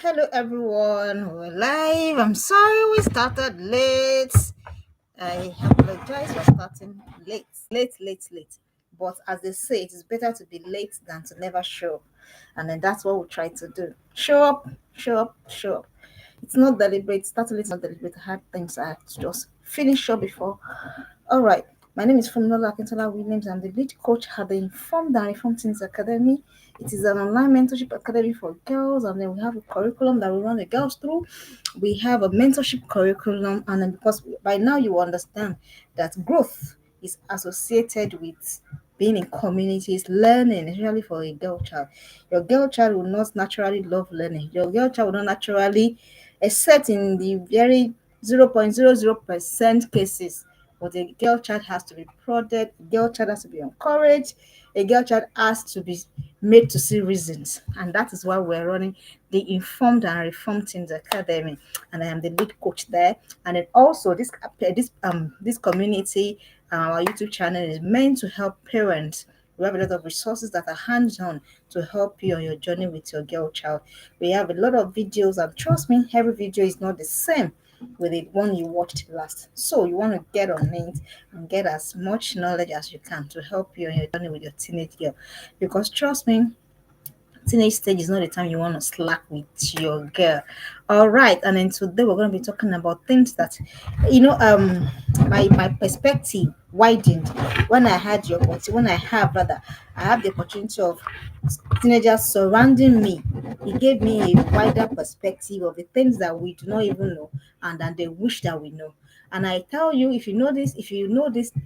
Hello everyone, we're live. I'm sorry we started late. I apologize for starting late. But as they say, it is better to be late than to never show up. And then that's what we try to do. Show up. It's not deliberate. Starting late is not deliberate. I had things I had to just finish up before. All right. My name is Funmilola Akintola Williams. I'm the lead coach at the Informed and Reformed Teens Academy. It is an online mentorship academy for girls, and then we have a curriculum that we run the girls through. We have a mentorship curriculum, and then because by now you understand that growth is associated with being in communities, learning, especially for a girl child. Your girl child will not naturally love learning. Your girl child will not naturally, except in the very 0.00% cases, but a girl child has to be prodded, a girl child has to be encouraged, a girl child has to be made to see reasons. And that is why we're running the Informed and Reformed Teens Academy. And I am the lead coach there. And then also this community, our YouTube channel is meant to help parents. We have a lot of resources that are hands-on to help you on your journey with your girl child. We have a lot of videos, and trust me, every video is not the same with the one you watched last. So you want to get on it and get as much knowledge as you can to help you on your journey with your teenage girl. Because trust me, teenage stage is not the time you want to slack with your girl. All right, and then today we're going to be talking about things that my perspective widened when I had your when I have rather I have the opportunity of teenagers surrounding me. It gave me a wider perspective of the things that we do not even know and that they wish that we know. And I tell you, if you know this,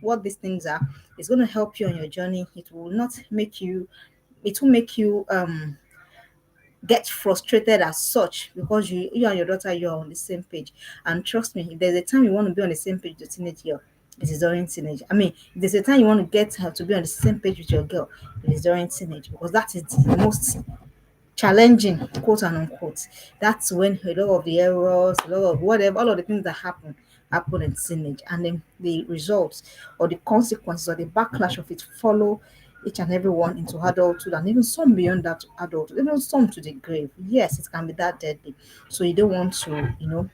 what these things are, it's going to help you on your journey. It will make you get frustrated as such because you and your daughter, you're on the same page. And trust me, if there's a time you want to be on the same page with your teenage girl, it is during teenage. I mean, if there's a time you want to get her to be on the same page with your girl, it is during teenage, because that is the most challenging, quote and unquote. That's when a lot of the errors, a lot of whatever, all of the things that happen in teenage, and then the results or the consequences or the backlash of it follow each and every one into adulthood, and even some beyond that adulthood, even some to the grave. Yes, it can be that deadly. So you don't want to,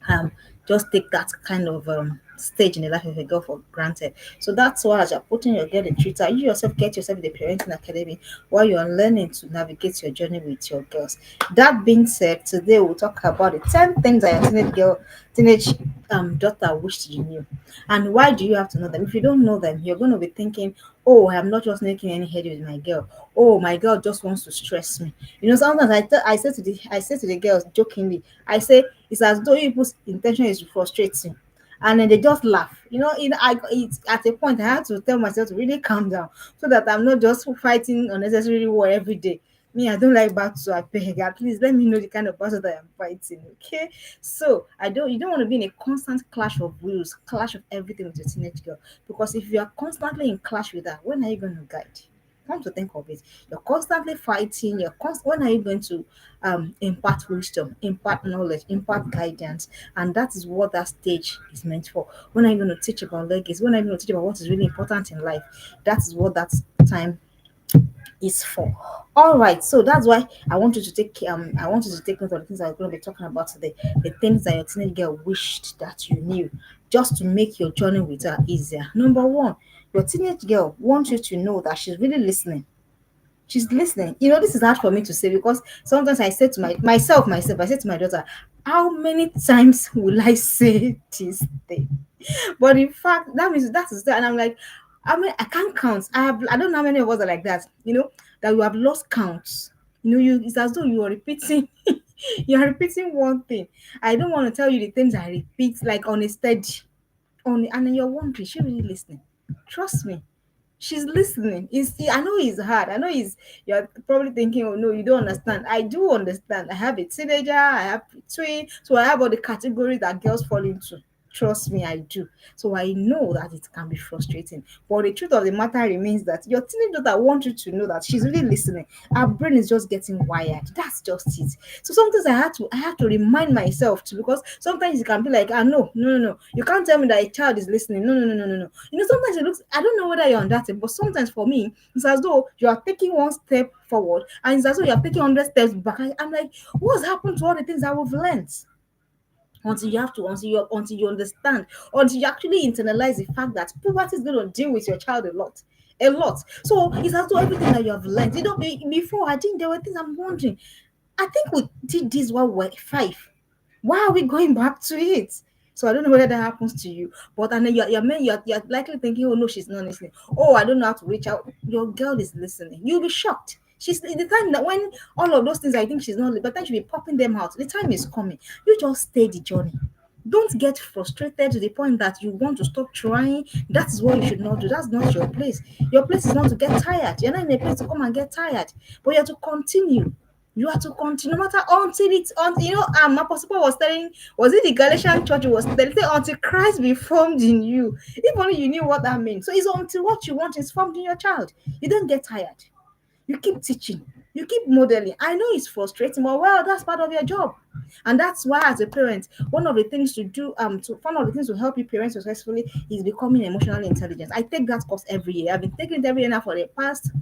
um just take that kind of stage in the life of a girl for granted. So that's why, as you're putting your girl in tutor, you yourself get yourself in the parenting academy while you're learning to navigate your journey with your girls. That being said, today we'll talk about the 10 things that your teenage daughter wished you knew. And why do you have to know them? If you don't know them, you're going to be thinking, oh, I'm not just making any head with my girl. Oh, my girl just wants to stress me. Sometimes I say to the girls jokingly, I say it's as though people's intention is to frustrate you. And then they just laugh. It's at a point I had to tell myself to really calm down so that I'm not just fighting unnecessary war every day. Me, I don't like battle, so I beg. At least let me know the kind of battle that I'm fighting. Okay. So you don't want to be in a constant clash of wills, clash of everything with your teenage girl. Because if you are constantly in clash with her, when are you going to guide? Come to think of it, you're constantly fighting. When are you going to impart wisdom, impart knowledge, impart guidance? And that is what that stage is meant for. When are you going to teach about legacy? When are you going to teach about what is really important in life? That is what that time is for. All right, so that's why I want you to take note of the things I'm going to be talking about today. The things that your teenage girl wished that you knew, just to make your journey with her easier. Number one, your teenage girl wants you to know that she's really listening. She's listening. This is hard for me to say because sometimes I say to myself, I say to my daughter, how many times will I say this thing? But in fact, that means that is that. And I'm like, I can't count. I don't know how many of us are like that, that you have lost counts. It's as though you are repeating you're repeating one thing. I don't want to tell you the things I repeat like on a steady. And then you're wondering, is she really listening? Trust me, she's listening. I know it's hard. I know you're probably thinking, oh no, you don't understand. I do understand. I have a teenager, I have a twin, so I have all the categories that girls fall into. Trust me, I do. So I know that it can be frustrating. But the truth of the matter remains that your teenage daughter wants you to know that she's really listening. Her brain is just getting wired. That's just it. So sometimes I have to remind myself to, because sometimes it can be like, ah, no, no, no, no. You can't tell me that a child is listening. No, no, no, no, no, no. Sometimes it looks, I don't know whether you're on that thing, but sometimes for me, it's as though you are taking one step forward and it's as though you're taking 100 steps back. I'm like, what's happened to all the things that we've learned? Until you understand, until you actually internalize the fact that puberty is going to deal with your child a lot. So it's as though everything that you have learned, before, I think there were things I'm wondering. I think we did this while we're 5. Why are we going back to it? So I don't know whether that happens to you, but and then you're likely thinking, oh no, she's not listening. Oh, I don't know how to reach out. Your girl is listening. You'll be shocked. She's the time that when all of those things I think she's not, but then she'll be popping them out. The time is coming. You just stay the journey. Don't get frustrated to the point that you want to stop trying. That is what you should not do. That's not your place. Your place is not to get tired. You're not in a place to come and get tired, but you have to continue. You have to continue no matter until Apostle Paul was telling, was it the Galatian church was telling, until Christ be formed in you. If only you knew what that means. So it's until what you want is formed in your child. You don't get tired. You keep teaching, you keep modeling. I know it's frustrating, but well, that's part of your job. And that's why, as a parent, one of the things to do, one of the things to help you parent successfully is becoming emotionally intelligent. I take that course every year. I've been taking it every year now for the past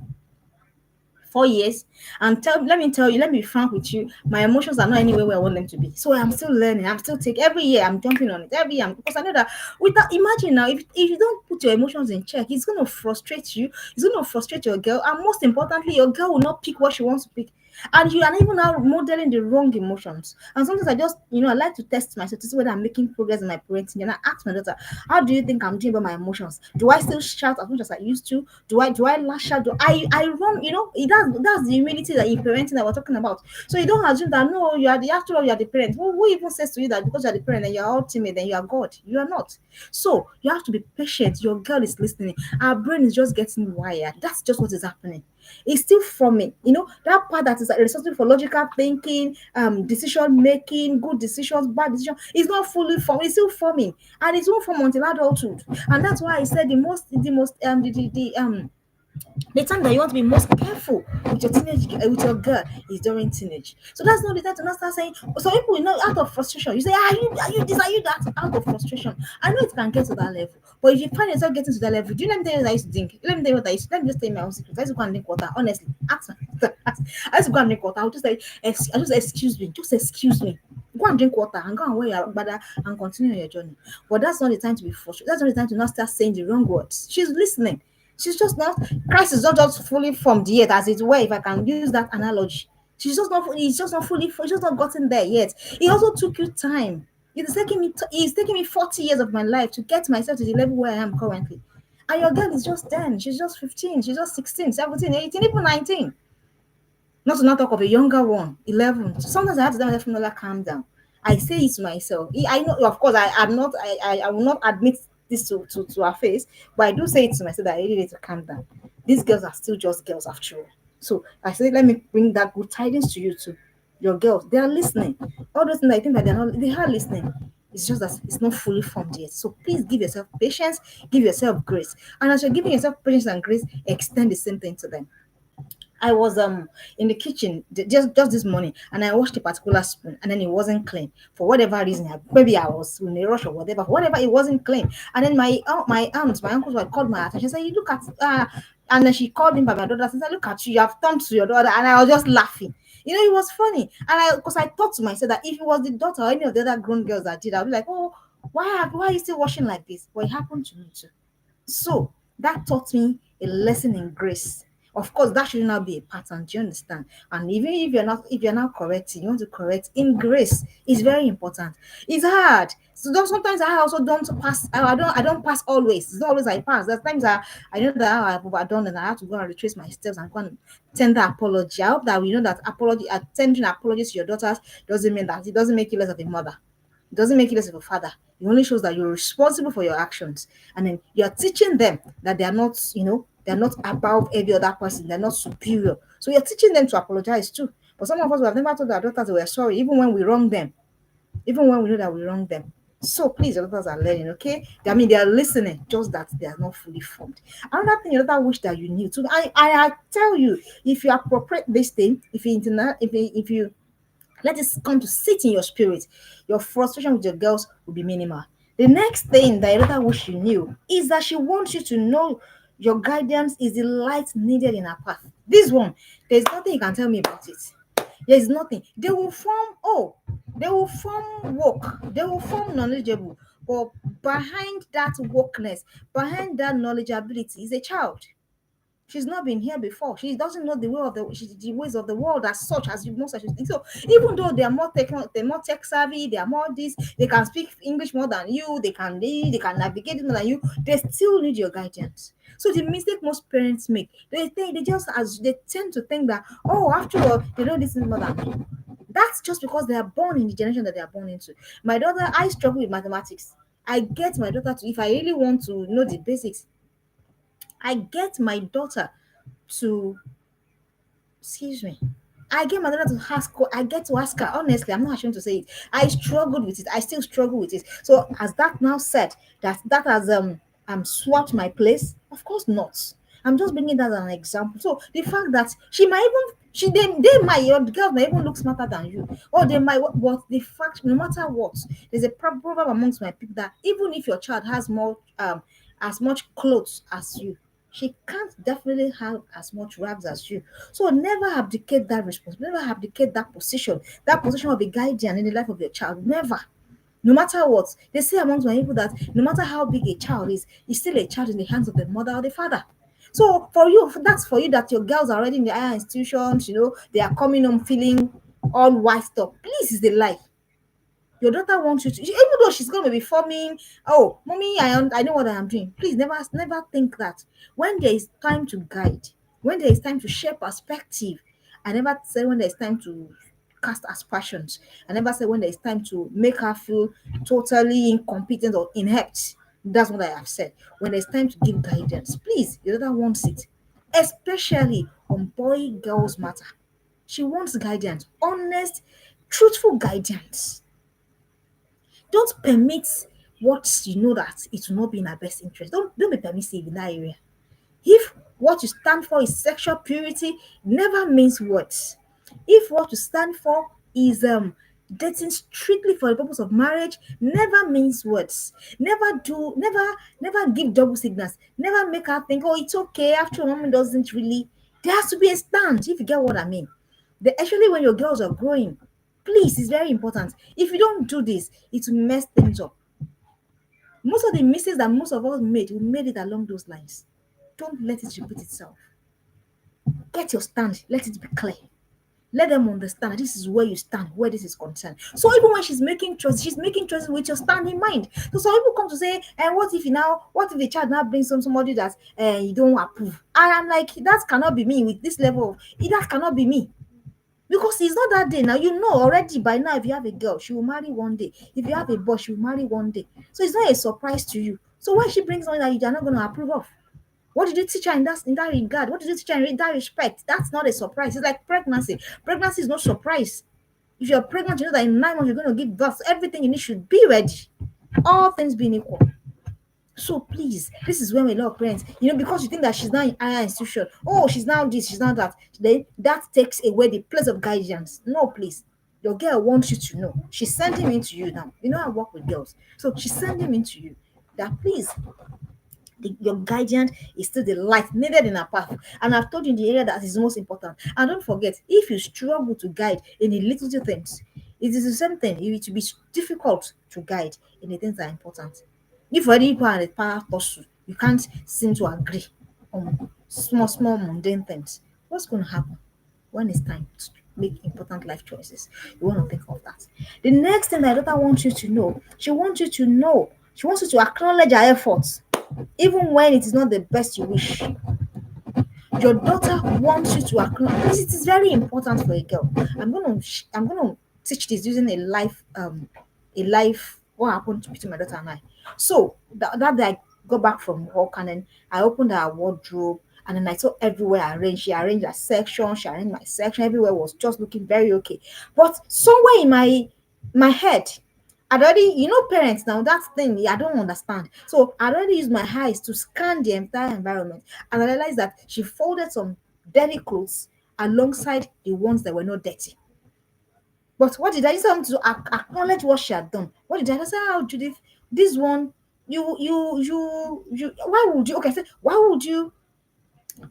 4 years. And let me tell you, let me be frank with you, my emotions are not anywhere where I want them to be. So I'm still learning. I'm still taking every year, I'm jumping on it every year, because I know that without, imagine now, if you don't put your emotions in check, it's going to frustrate you, it's going to frustrate your girl, and most importantly, your girl will not pick what she wants to pick. And you are even now modeling the wrong emotions. And sometimes I just, I like to test myself to see whether I'm making progress in my parenting. And I ask my daughter, how do you think I'm doing about my emotions? Do I still shout as much as I used to? Do I lash out? Do I run? That's the humility that in parenting that we're talking about. So you don't assume that no, you are the after all, you are the parent. Who even says to you that because you're the parent and you're ultimate, then you are God? You are not. So you have to be patient. Your girl is listening. Our brain is just getting wired. That's just what is happening. It's still forming. That part that is responsible for logical thinking, decision making, good decisions, bad decisions, is not fully formed. It's still forming, and it won't form until adulthood. And that's why I said the time that you want to be most careful with your with your girl is during teenage. So that's not the time to not start saying. Some people, out of frustration, you say, are you this, are you that? Out of frustration, I know it can get to that level, but if you find yourself getting to that level, do you let me tell you what I used to think? Let me tell you what I used to. Let me just tell you my own secret. I used to go and drink water. Honestly, ask me. I used to go and drink water. I would just say, I just excuse me. Go and drink water and go and wear your brother and continue your journey. But that's not the time to be frustrated. That's not the time to not start saying the wrong words. She's listening. She's just not, Christ is not just fully formed yet, as it were, if I can use that analogy. He's just not fully, he's just not gotten there yet. It also took you time. It's taking me 40 years of my life to get myself to the level where I am currently. And your girl is just 10, she's just 15, she's just 16, 17, 18, even 19. Not to not talk of a younger one, 11. So sometimes I have to tell myself, no, calm down. I say it to myself. I know, of course, I am not, I will not admit this to her face, but I do say it to myself that I really need to calm down. These girls are still just girls after all. So I say, let me bring that good tidings to you too. Your girls, they are listening. All those things I think that they are listening. It's just that it's not fully formed yet. So please give yourself patience, give yourself grace. And as you're giving yourself patience and grace, extend the same thing to them. I was in the kitchen just this morning, and I washed a particular spoon, and then it wasn't clean for whatever reason. Maybe I was in a rush or whatever. Whatever, it wasn't clean. And then my uncle's wife called my attention. Said, "You look at and then she called me by my daughter and said, "Look at you. You have turned to your daughter." And I was just laughing. It was funny. And because I thought to myself that if it was the daughter or any of the other grown girls that did, I'd be like, "Oh, why are you still washing like this?" But it happened to me too. So that taught me a lesson in grace. Of course, that should not be a pattern. Do you understand? And even if you're not correcting, you want to correct in grace. It's very important. It's hard. So sometimes I also don't pass. I don't pass always. It's not always I pass. There's times I know that I've overdone and I have to go and retrace my steps and go and tender apology. I hope that we know that tendering apologies to your daughters doesn't mean that it doesn't make you less of a mother. It doesn't make you less of a father. It only shows that you're responsible for your actions. And then you're teaching them that they're not above every other person. They're not superior. So you're teaching them to apologize too. But some of us, we have never told our daughters we are sorry, even when we wrong them, even when we know that we wrong them. So please, your daughters are learning, okay? I mean, they are listening, just that they are not fully formed. Another thing your daughter wish that you knew too. I tell you, if you appropriate this thing, if you let it come to sit in your spirit, your frustration with your girls will be minimal. The next thing that your daughter wish you knew is that she wants you to know your guidance is the light needed in her path. This one, there's nothing you can tell me about it. There is nothing. They will form woke, they will form knowledgeable, but behind that wokeness, behind that knowledgeability is a child. She's not been here before. She doesn't know the ways of the world as such as you most of you think. So even though they're more tech savvy, they are more this, they can speak English more than you, they can read, they can navigate more than you, they still need your guidance. So the mistake most parents make, they think they just as they tend to think that, oh, after all, they know this is more than me. That's just because they are born in the generation that they are born into. My daughter, I struggle with mathematics. I get my daughter to, if I really want to know the basics, I get my daughter to, excuse me, I get my daughter to ask, I get to ask her, honestly, I'm not ashamed to say it. I struggled with it. I still struggle with it. So as that now said, that has swapped my place, of course not. I'm just bringing that as an example. So the fact that she might even they might, your girls might even look smarter than you, or they might, but the fact, no matter what, there's a proverb amongst my people that even if your child has more as much clothes as you, she can't definitely have as much rags as you. So never abdicate that responsibility, never abdicate that position of a guardian in the life of your child. Never. No matter what, they say amongst my people that no matter how big a child is, he's still a child in the hands of the mother or the father. So for you, that's for you that your girls are already in the higher institutions, they are coming home feeling all wised up. Please, is the lie. Your daughter wants you to, even though she's going to be forming, oh, mommy, I know what I am doing. Please never think that. When there is time to guide, when there is time to share perspective, I never say when there is time to cast aspersions. I never say when there is time to make her feel totally incompetent or inept. That's what I have said. When there's time to give guidance, please, your daughter wants it, especially on boy girls matter. She wants guidance, honest, truthful guidance. Don't permit what you know that it will not be in her best interest. Don't be permissive in that area. If what you stand for is sexual purity, never means words. If what you stand for is dating strictly for the purpose of marriage, never means words. Never give double signals. Never make her think, oh, it's okay. After all, mommy doesn't really. There has to be a stand, if you get what I mean. Especially when your girls are growing, please, it's very important. If you don't do this, it will mess things up. Most of the mistakes that most of us made, we made it along those lines. Don't let it repeat itself. Get your stand, let it be clear. Let them understand that this is where you stand, where this is concerned. So even when she's making choices with your stand in mind. So some people come to say, and what if the child now brings somebody that you don't approve? And I'm like, that cannot be me with this level that cannot be me. Because it's not that day now. You know already by now, if you have a girl, she will marry one day. If you have a boy, she will marry one day. So it's not a surprise to you. So when she brings something that you are not going to approve of, what did you teach her in that regard? What did you teach her in that respect? That's not a surprise. It's like pregnancy. Pregnancy is no surprise. If you're pregnant, you know that in 9 months you're going to give birth. Everything you need should be ready. All things being equal. So please, this is when a lot of parents, because you think that she's now in higher institution. Oh, she's now this, she's now that. Then that takes away the place of guidance. No, please. Your girl wants you to know. She's sending him to you now. I work with girls. So she's sending him to you. That please, your guardian is still the light needed in her path. And I've told you in the area that is most important. And don't forget, if you struggle to guide in the little things, it is the same thing. It will be difficult to guide in the things that are important. If already equal and the power tussle, you can't seem to agree on small mundane things. What's going to happen when it's time to make important life choices? You want to think of that. The next thing that daughter wants you to know, she wants you to know, she wants you to acknowledge her efforts, even when it is not the best you wish. Your daughter wants you to acknowledge this. It is very important for a girl. I'm gonna teach this using a life what happened between my daughter and I. So that day I got back from work and then I opened her wardrobe and then I saw everywhere arranged. She arranged her section, she arranged my section, everywhere was just looking very okay. But somewhere in my head, I'd already, parents now, that thing I don't understand. So I'd already used my eyes to scan the entire environment, and I realized that she folded some dirty clothes alongside the ones that were not dirty. But what did I just want to acknowledge what she had done? What did I say? How Judith, this one, why would you? Okay, I said, why would you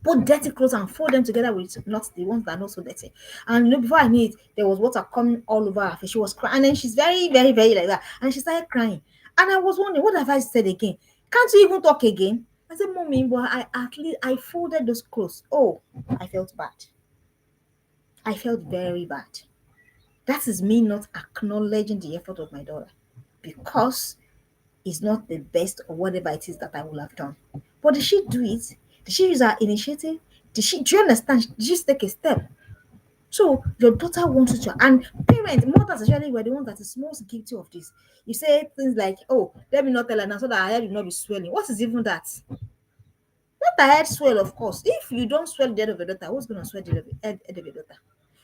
put dirty clothes and fold them together with not the ones that are not so dirty? And before I knew it, there was water coming all over her face. She was crying, and then she's very, very, very like that, and she started crying. And I was wondering, what have I said again? Can't you even talk again? I said, Mommy, but I at least I folded those clothes. Oh, I felt bad. I felt very bad. That is me not acknowledging the effort of my daughter because it's not the best or whatever it is that I would have done. But did she do it? Did she use her initiative? Do you understand? Did she take a step? So your daughter wants you to, and parents, mothers especially, were the ones that is most guilty of this. You say things like, "Oh, let me not tell her now so that her head will not be swelling." What is even that? Let her head swell, of course. If you don't swell the head of your daughter, who's gonna swell the head of your daughter?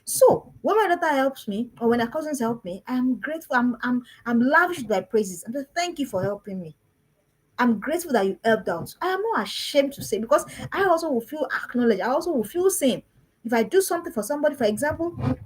So when my daughter helps me, or when her cousins help me, I'm grateful. I'm lavished by praises. And thank you for helping me. I'm grateful that you helped out. I am not ashamed to say, because I also will feel acknowledged. I also will feel seen. If I do something for somebody, for example, I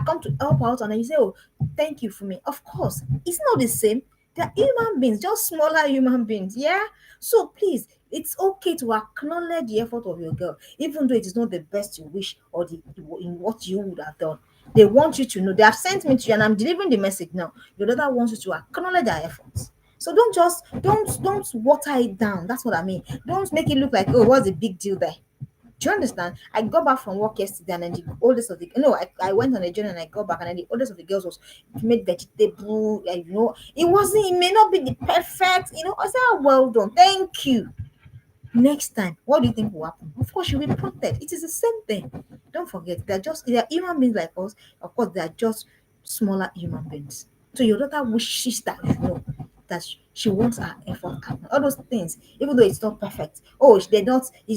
come to help out, and then you say, "Oh, thank you for me." Of course, it's not the same. They're human beings, just smaller human beings. Yeah. So please, it's okay to acknowledge the effort of your girl, even though it is not the best you wish or in what you would have done. They want you to know. They have sent me to you, and I'm delivering the message now. Your daughter wants you to acknowledge her efforts. So don't water it down. That's what I mean. Don't make it look like, oh, what's the big deal there? Do you understand? I got back from work yesterday, and then the oldest of the no, I went on a journey and I got back, and then the oldest of the girls was made vegetable. It may not be the perfect. I said, oh, well done, thank you. Next time, what do you think will happen? Of course, you'll be prompted. It is the same thing. Don't forget, they're human beings like us. Of course, they're just smaller human beings. So your daughter wishes that you know that she wants her effort out. All those things, even though it's not perfect. Oh, it's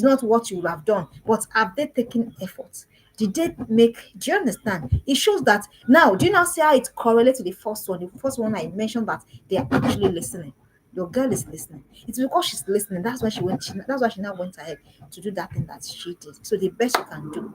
not what you would have done, but have they taken effort? Did they make, do you understand? It shows that now, do you now see how it correlates to the first one? The first one I mentioned that they are actually listening. Your girl is listening. It's because she's listening. That's why she now went ahead to do that thing that she did. So the best you can do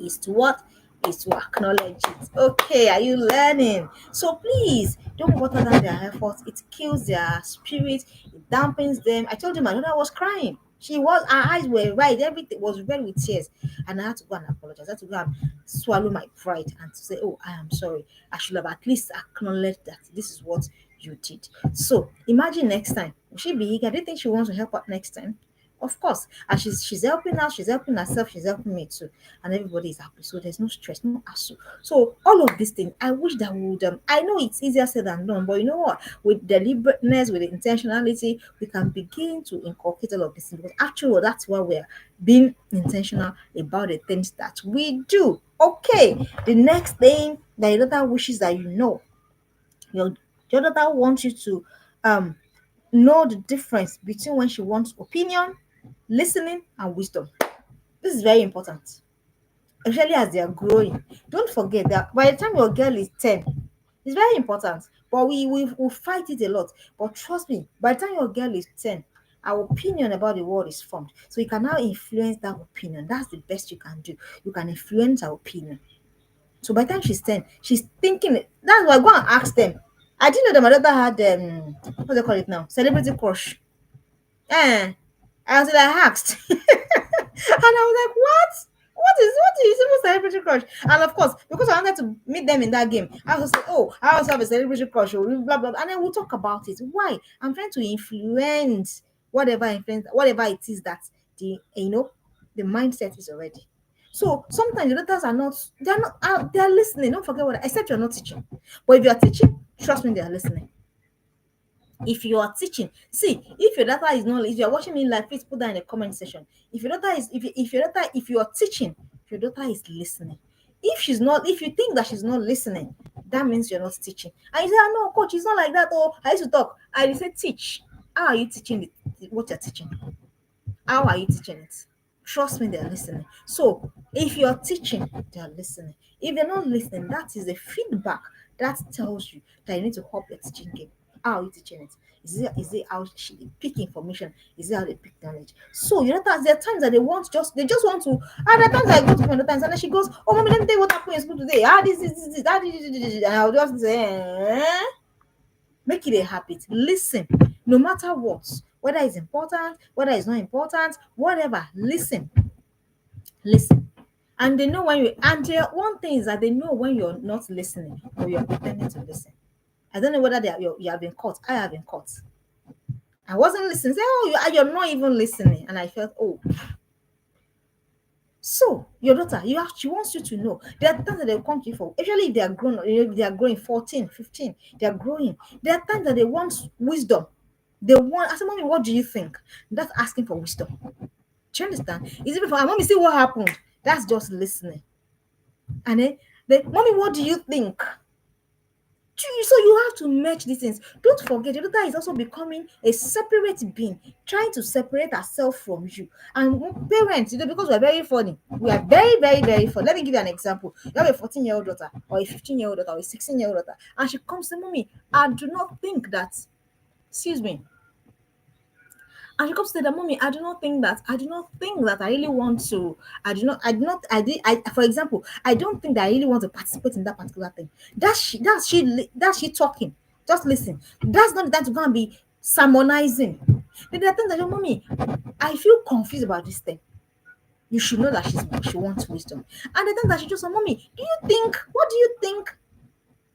is to what? Is to acknowledge it. Okay, are you learning? So please don't water down their efforts. It kills their spirit, it dampens them. I told you my daughter was crying. Her eyes were red, everything was red with tears. And I had to go and apologize. I had to go and swallow my pride and to say, oh, I am sorry. I should have at least acknowledged that this is what you did. So imagine next time. Will she be eager? Do you think she wants to help out next time? Of course, and she's helping out, she's helping herself, she's helping me too, and everybody is happy. So there's no stress, no hassle. So all of these things, I wish that we would. I know it's easier said than done, but you know what? With deliberateness, with intentionality, we can begin to inculcate all of this. Because after all, that's why we're being intentional about the things that we do. Okay, the next thing that your daughter wishes that your your daughter wants you to um know the difference between when she wants opinion, listening, and wisdom. This is very important, especially as they are growing. Don't forget that by the time your girl is 10, it's very important. But we fight it a lot. But trust me, by the time your girl is 10, our opinion about the world is formed. So you can now influence that opinion. That's the best you can do. You can influence her opinion. So by the time she's 10, she's thinking it. That's why go and ask them. I didn't know that my daughter had what do they call it now? Celebrity crush. I was like asked. And I was like, what? What is even celebrity crush? And of course, because I wanted to meet them in that game, I was like, oh, I also have a celebrity crush, or blah blah, blah. And then we'll talk about it. Why? I'm trying to influence whatever it is that the mindset is already. So sometimes the daughters they're listening. Don't forget what except you're not teaching. But if you're teaching, trust me, they are listening. If you are teaching, see, if your data is not, if you're watching me live, please put that in the comment section. If your data is if your data if you are teaching, if your daughter is listening. If she's not, if you think that she's not listening, that means you're not teaching. And you say, no, coach, it's not like that. Oh, I used to talk. I say teach. How are you teaching what you're teaching? How are you teaching it? Trust me, they're listening. So if you're teaching, they're listening. If they're not listening, that is the feedback That tells you that you need to up your teaching game. How are you teaching it? Is it how she pick information? Is it how they pick knowledge? So you know that there are times that they just want to, and there are times I go to my times and then she goes, oh mommy, let me tell you what happened in school today. Ah, this, ah, this, and I'll just say, make it a habit. Listen, no matter what, whether it's important, whether it's not important, whatever, listen, listen. And they know when you, and one thing is that they know when you're not listening or you're pretending to listen. I don't know whether you have been caught. I have been caught. I wasn't listening. Say, oh, you're not even listening. And I felt, oh. So your daughter, she wants you to know. There are times that they'll come to you for, especially if they are grown, they are growing 14, 15, they are growing. There are times that they want wisdom. They want, I said, mommy, what do you think? That's asking for wisdom. Do you understand? Is it before mommy see what happened? That's just listening. And then mommy, what do you think? So you have to match these things. Don't forget, your daughter is also becoming a separate being, trying to separate herself from you. And parents, because we're very funny, we are very, very, very funny. Let me give you an example. You have a 14-year-old daughter, or a 15-year-old daughter, or a 16-year-old daughter, and she comes to mommy. I do not think that, excuse me, and she comes to that mommy, I do not think that I really want to, for example, I don't think that I really want to participate in that particular thing. That's she talking. Just listen. That's not that to go and be sermonizing. Then there are things that your mommy, I feel confused about this thing. You should know that she wants wisdom. And the thing that she just said, mommy, what do you think?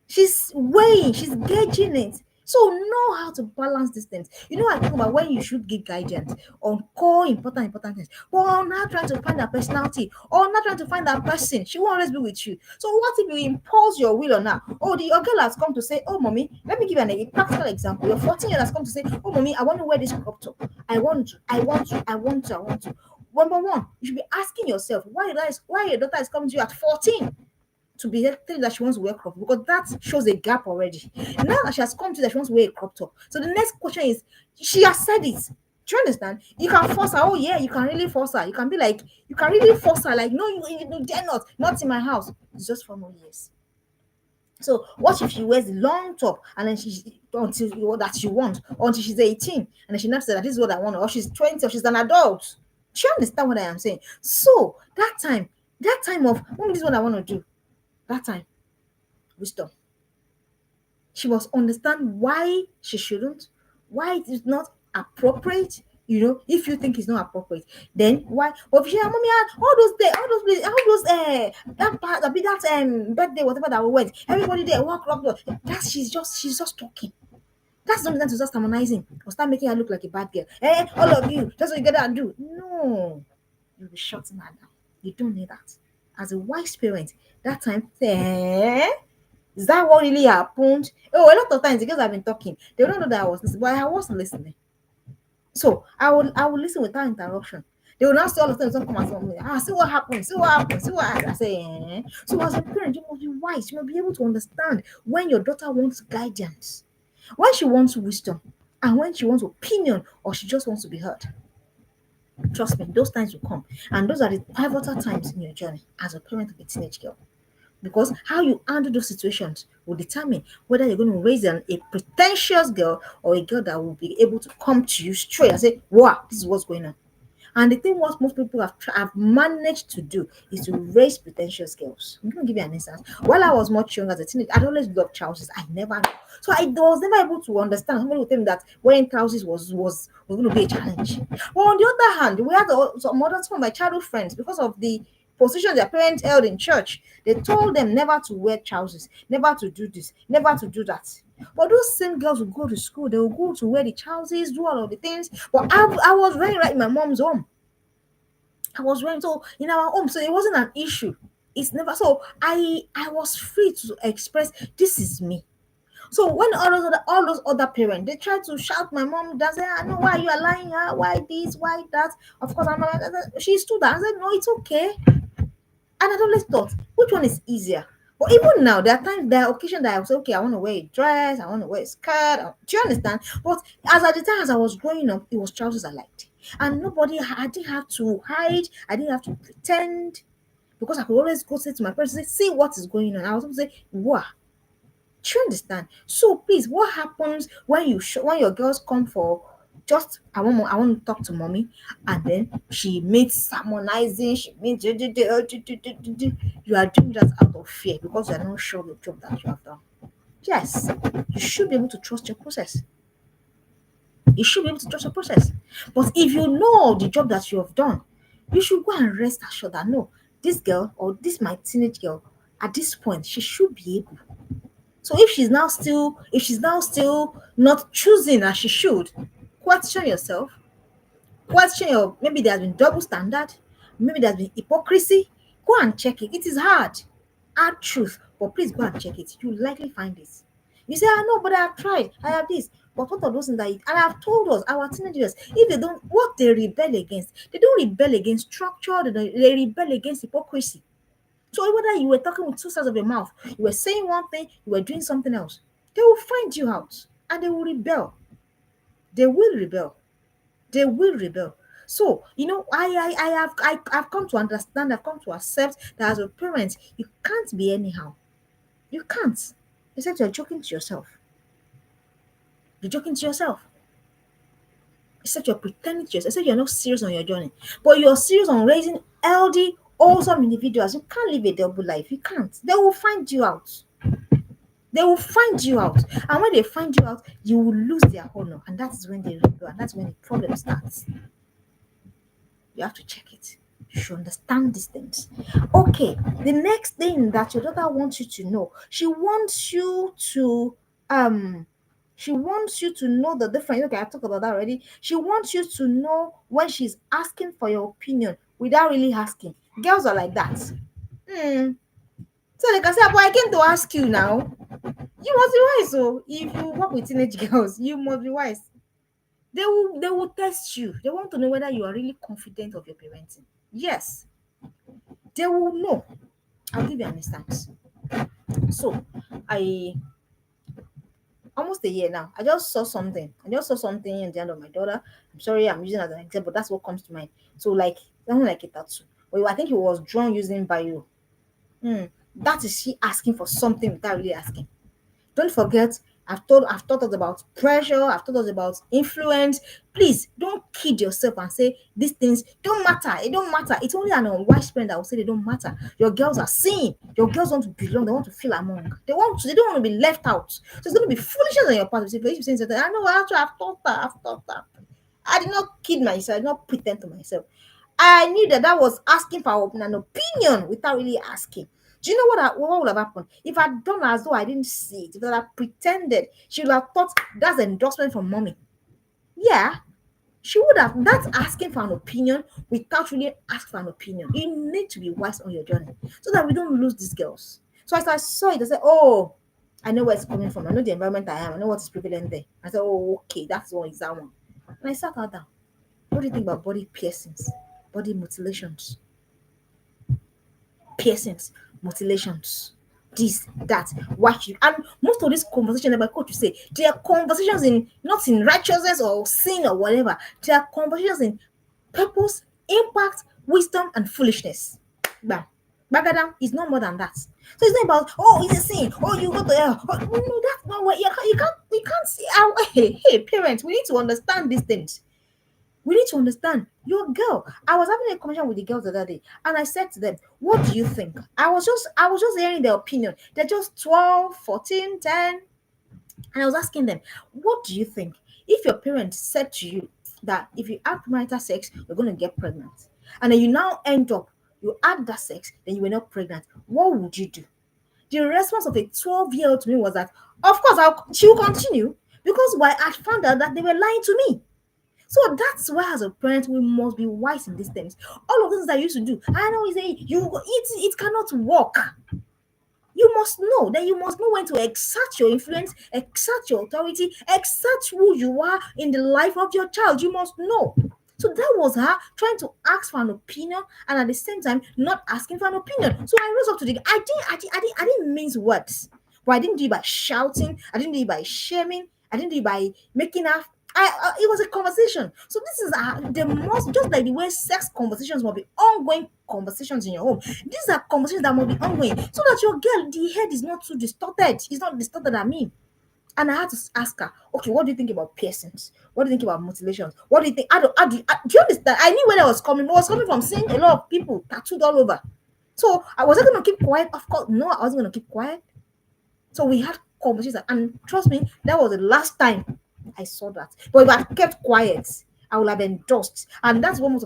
She's weighing, she's gauging it. So know how to balance these things. I talk about when you should give guidance on core important things. But on not trying to find that personality or not trying to find that person, she won't always be with you. So what if you impose your will on her? Oh, your girl has come to say, oh mommy, let me give you a practical example. Your 14-year has come to say, oh mommy, I want to wear this crop top. I want to, I want to, I want to, I want to. Number one, you should be asking yourself why your daughter is coming to you at 14 to be telling that she wants to wear crop, because that shows a gap already. Now that she has come to that she wants to wear a crop top. So the next question is, she has said it. Do you understand? You can force her. Oh yeah, you can really force her. You can be like, you can really force her. Like, no, you dare not in my house. It's just for no years. So what if she wears the long top and then she until that she wants until she's 18 and then she never said that this is what I want, or she's 20 or she's an adult. Do you understand what I am saying? So that time of this is what I want to do. That time, wisdom. She must understand why she shouldn't, why it is not appropriate. If you think it's not appropriate, then why? But if she, mommy, all those days, all those that part, birthday, whatever that we went, everybody there walk up. That's she's just talking. That's not the time to start harmonizing or start making her look like a bad girl. All of you, that's what you gotta do. No, you'll be shutting her down. You don't need that. As a wise parent, that time, is that what really happened? Oh, a lot of times the girls have been talking. They don't know that I was listening, but I wasn't listening. So I would listen without interruption. They will now say all of them don't come and tell me, see what happened, see what happened, see what happened. I say, So as a parent, you must be wise. You must be able to understand when your daughter wants guidance, when she wants wisdom, and when she wants opinion or she just wants to be heard. Trust me, those times will come. And those are the pivotal times in your journey as a parent of a teenage girl. Because how you handle those situations will determine whether you're going to raise a pretentious girl or a girl that will be able to come to you straight and say, wow, this is what's going on. And the thing what most people have managed to do is to raise pretentious girls. I'm going to give you an instance. While I was much younger as a teenager, I'd always loved trousers. I never, so I was never able to understand. Somebody would tell me that wearing trousers was going to be a challenge. But on the other hand, we had some of my childhood friends, because of the position their parents held in church, they told them never to wear trousers, never to do this, never to do that. But those same girls will go to school, they will go to wear the trousers, do all of the things. But I was wearing right in my mom's home. I was wearing so in our home, so it wasn't an issue. It's never so I was free to express this is me. So when all those other parents they try to shout my mom, they say, I know why you are lying her, why this, why that. Of course, I'm not, she stood there. I said, no, it's okay. And I always thought, which one is easier? But even now, there are occasions that I was okay, I want to wear a dress, I want to wear a skirt. Do you understand? But as at the time as I was growing up, it was trousers I liked. And I didn't have to hide, I didn't have to pretend, because I could always go say to my parents, say, see what is going on. I was going to say, wow. Do you understand? So please, what happens when when your girls come for just I want to talk to mommy, and then she made sermonizing, she made you are doing that out of fear because you are not sure of the job that you have done. Yes, you should be able to trust your process. You should be able to trust your process. But if you know the job that you have done, you should go and rest assured that no, this girl or this my teenage girl at this point she should be able. So if she's now still not choosing as she should, question yourself, question your maybe there has been double standard, maybe there's been hypocrisy. Go and check it. It is hard truth, but please go and check it. You likely find it. You say, I know, but I have tried, I have this. But what are those things and I have told us, our teenagers, if they don't, what they rebel against, they don't rebel against structure, they rebel against hypocrisy. So whether you were talking with two sides of your mouth, you were saying one thing, you were doing something else, they will find you out and they will rebel. They will rebel. They will rebel. So, I've come to understand, I've come to accept that as a parent, you can't be anyhow. You can't. Except you're joking to yourself. You're joking to yourself. Except you're pretending to yourself. Except you're not serious on your journey. But you're serious on raising healthy, awesome individuals. You can't live a double life. You can't. They will find you out. They will find you out. And when they find you out, you will lose their honor. And that is when they rebel. And that's when the problem starts. You have to check it. You should understand these things. Okay, the next thing that your daughter wants you to know, um she wants you to know the difference. Okay, I talked about that already. She wants you to know when she's asking for your opinion without really asking. Girls are like that. Hmm. So they can say, but I came to ask you now. You must be wise. So if you work with teenage girls, you must be wise. They will test you. They want to know whether you are really confident of your parenting. Yes, they will know. I'll give you an instance. So I almost a year now. I just saw something in the end of my daughter. I'm sorry, I'm using it as an example. That's what comes to mind. So like something like a tattoo. Well, I think it was drawn using bio. Hmm. That is she asking for something without really asking. Don't forget, I've taught us about pressure, I've taught us about influence. Please don't kid yourself and say these things don't matter. It don't matter. It's only an unwise parent that will say they don't matter. Your girls are seeing, your girls want to belong, they want to feel among. They don't want to be left out. So it's gonna be foolishness on your part. If you're saying something, I know actually I've taught that. I did not kid myself, I did not pretend to myself. I knew that was asking for an opinion without really asking. Do you know what would have happened if I'd done as though I didn't see it? If I pretended, she would have thought that's endorsement from mommy. Yeah, she would have. That's asking for an opinion without really asking for an opinion. You need to be wise on your journey so that we don't lose these girls. So as I saw it, I said, "Oh, I know where it's coming from. I know the environment I am. I know what is prevalent there." I said, "Oh, okay, that's one is that one." And I sat her down. What do you think about body piercings, body mutilations? Piercings, mutilations, this, that, what you and most of these conversations that my coach will say, they are conversations in not in righteousness or sin or whatever. They are conversations in purpose, impact, wisdom, and foolishness. Bam. Bagadam is not more than that. So it's not about it's a sin. Oh, you go to hell. Oh, no, that's not what you can't see how hey parents, we need to understand these things. We need to understand your girl. I was having a conversation with the girls the other day, and I said to them, what do you think? I was just hearing their opinion. They're just 12, 14, 10. And I was asking them, what do you think? If your parents said to you that if you have premarital sex, you're going to get pregnant, and then you now end up, you had that sex, then you were not pregnant, what would you do? The response of a 12-year-old to me was that, of course, she will continue because why I found out that they were lying to me. So that's why, as a parent, we must be wise in these things. All of those things I used to do, I know it cannot work. You must know that you must know when to exert your influence, exert your authority, exert who you are in the life of your child. You must know. So that was her trying to ask for an opinion and at the same time not asking for an opinion. So I rose up to the I didn't mince words. But I didn't do it by shouting, I didn't do it by shaming, I didn't do it by making her. it was a conversation. So this is the most, just like the way sex conversations must be ongoing conversations in your home. These are conversations that must be ongoing, so that your girl, the head is not too distorted. It's not distorted. I mean, and I had to ask her, okay, what do you think about piercings? What do you think about mutilations? What do you think? Do you understand? I knew where I was coming. It was coming from seeing a lot of people tattooed all over. So I wasn't going to keep quiet. Of course, no, I wasn't going to keep quiet. So we had conversations, and trust me, that was the last time I saw that. But if I kept quiet, I would have endorsed, and that's what most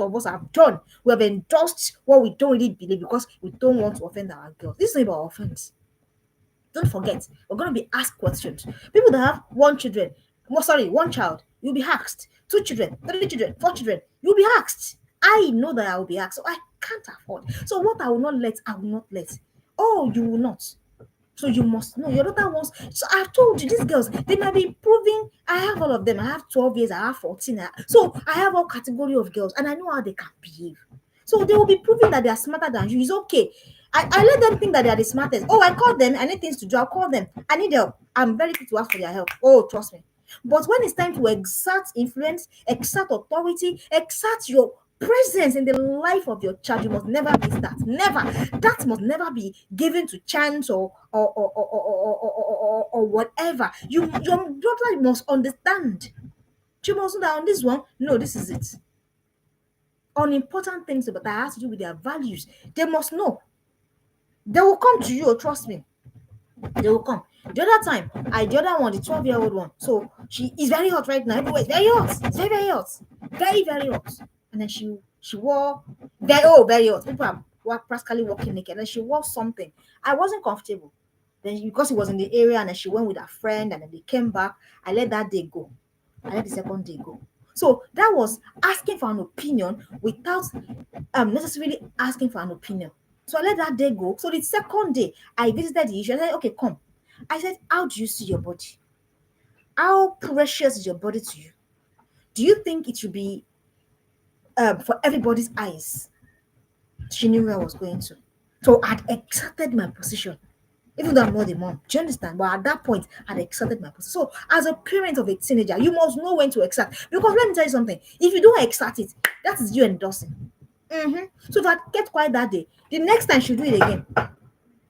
of us have done. We have endorsed what we don't really believe because we don't want to offend our girls. This is about offense. Don't forget, we're going to be asked questions. People that have one child, you'll be asked. Two children, three children, four children, you'll be asked. I know that I will be asked, so I can't afford. So what I will not let, I will not let. Oh, you will not. So you must know your daughter wants. So I've told you, these girls, they might be proving. I have all of them. I have 12 years, I have 14. So I have all category of girls, and I know how they can behave. So they will be proving that they are smarter than you. It's okay. I let them think that they are the smartest. Oh, I call them. I need things to do. I'll call them. I need help. I'm very quick to ask for their help. Oh, trust me. But when it's time to exert influence, exert authority, exert your presence in the life of your child, you must never miss that. Never. That must never be given to chance or whatever. Your daughter must understand. She must know that on this one, no, this is it. On important things but that has to do with their values, they must know. They will come to you, trust me. They will come. The other time, the other one, the 12-year-old one. So she is very hot right now. Everywhere, it's very hot. It's very, very hot. Very, very hot. And then she wore very hot. People were practically walking naked. And she wore something. I wasn't comfortable. Then because it was in the area, and then she went with her friend, and then they came back. I let that day go. I let the second day go. So that was asking for an opinion without necessarily asking for an opinion. So I let that day go. So the second day, I visited the issue. I said, okay, come. I said, how do you see your body? How precious is your body to you? Do you think it should be for everybody's eyes? She knew where I was going to. So I'd accepted my position. Even though I'm not the mom. Do you understand? But at that point, I'd accepted my position. So as a parent of a teenager, you must know when to accept. Because let me tell you something. If you don't accept it, that is you endorsing. So if I get quiet that day, the next time she'll do it again.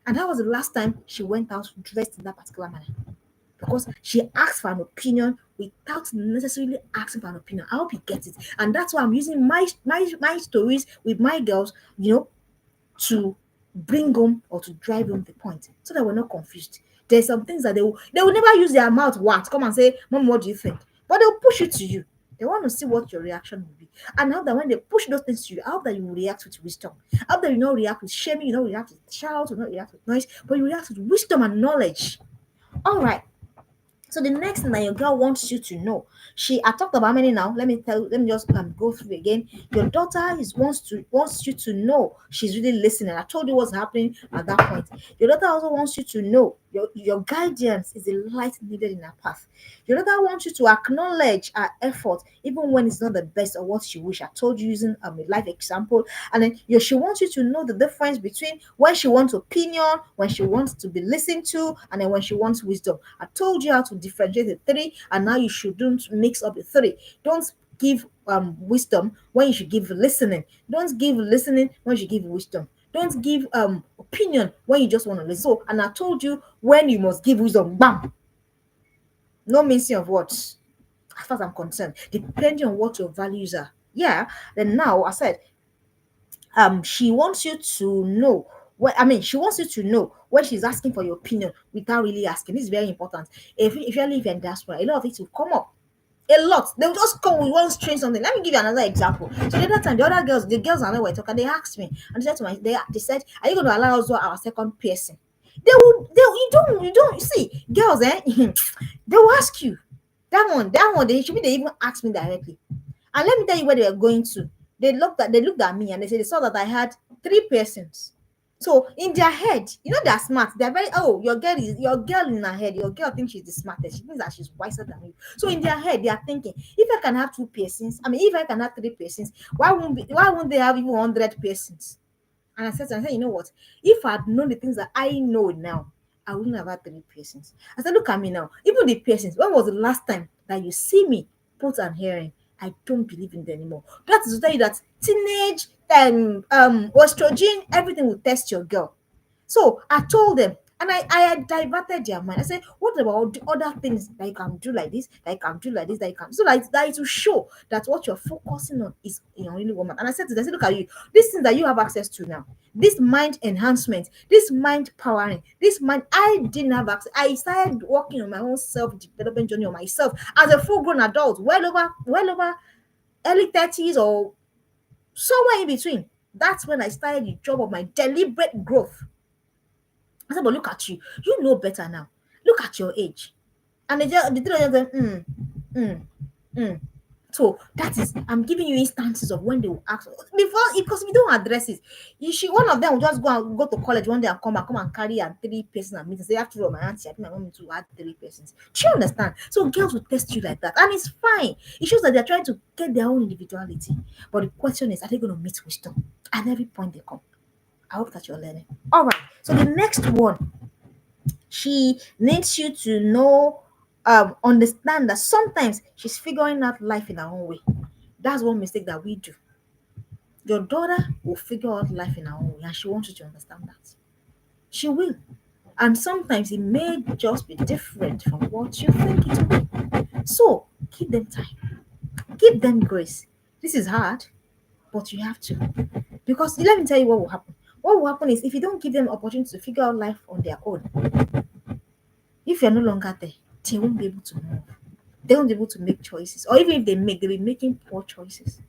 And that was the last time she went out dressed in that particular manner. Because she asked for an opinion without necessarily asking for an opinion. I hope you get it. And that's why I'm using my stories with my girls, to bring home or to drive home the point so that we're not confused. There's some things that they will never use their mouth once. Come and say, Mom, what do you think? But they'll push it to you. They want to see what your reaction will be. And I hope that when they push those things to you, I hope that you will react with wisdom. I hope that you not react with shaming, you don't react with shout, you not react with noise, but you react with wisdom and knowledge. All right. So the next thing that your girl wants you to know, I talked about how many now. Let me just go through again. Your daughter wants you to know she's really listening. I told you what's happening at that point. Your daughter also wants you to know your guidance is the light needed in her path. Your daughter wants you to acknowledge her effort, even when it's not the best or what she wish. I told you using a life example, and then she wants you to know the difference between when she wants opinion, when she wants to be listened to, and then when she wants wisdom. I told you how to differentiate the three, and now you shouldn't mix up the three. Don't give wisdom when you should give listening. Don't give listening when you should give wisdom. Don't give opinion when you just want to listen. So, and I told you when you must give wisdom. Bam. No mincing of words. As far as I'm concerned, depending on what your values are. Yeah. Then now I said, she wants you to know. She wants you to know when she's asking for your opinion without really asking. This is very important. If you live in diaspora, a lot of it will come up. A lot. They'll just come with one strange something. Let me give you another example. So the other time, the girls I know were talking, they asked me, and they said to me, they said, are you going to allow us to do our second piercing? You don't see, girls, they will ask you. That one, they even asked me directly. And let me tell you where they were going to. They looked at me and they said they saw that I had 3 piercings. So in their head, they're smart. They're very, your girl in her head. Your girl thinks she's the smartest. She thinks that she's wiser than you. So in their head, they are thinking, if I can have 2 piercings, if I can have 3 piercings, why won't they have even 100 piercings? And I said, you know what? If I had known the things that I know now, I wouldn't have had three piercings. I said, look at me now. Even the piercings, when was the last time that you see me put an earring? I don't believe in it anymore. That is to tell you that teenage estrogen, everything will test your girl. So I told them, and I had diverted their mind. I said, what about the other things that you can do like this, that you can do like this, that you can, so that it will show that what you're focusing on is your only woman. And I said to them, I said, look at you, these things that you have access to now, this mind enhancement, this mind powering, this mind, I didn't have access. I started working on my own self-development journey on myself as a full-grown adult, well over early 30s or somewhere in between. That's when I started the job of my deliberate growth. I said, but look at you. You know better now. Look at your age. And the three of them, mm, mm. So that is, I'm giving you instances of when they will ask before, because we don't address it. One of them will just go to college one day and come and carry a three person and meet and say, after all, my auntie, I think my mom to add three persons. Do you understand? So girls will test you like that, and it's fine. It shows that they're trying to get their own individuality. But the question is, are they going to meet wisdom at every point they come? I hope that you're learning. All right. So the next one, she needs you to know, understand that sometimes she's figuring out life in her own way. That's one mistake that we do. Your daughter will figure out life in her own way, and she wants you to understand that. She will. And sometimes it may just be different from what you think it will be. So give them time, give them grace. This is hard, but you have to. Because let me tell you what will happen. What will happen is if you don't give them opportunity to figure out life on their own, if you're no longer there, they won't be able to move. They won't be able to make choices. Or even if they make, they'll be making poor choices.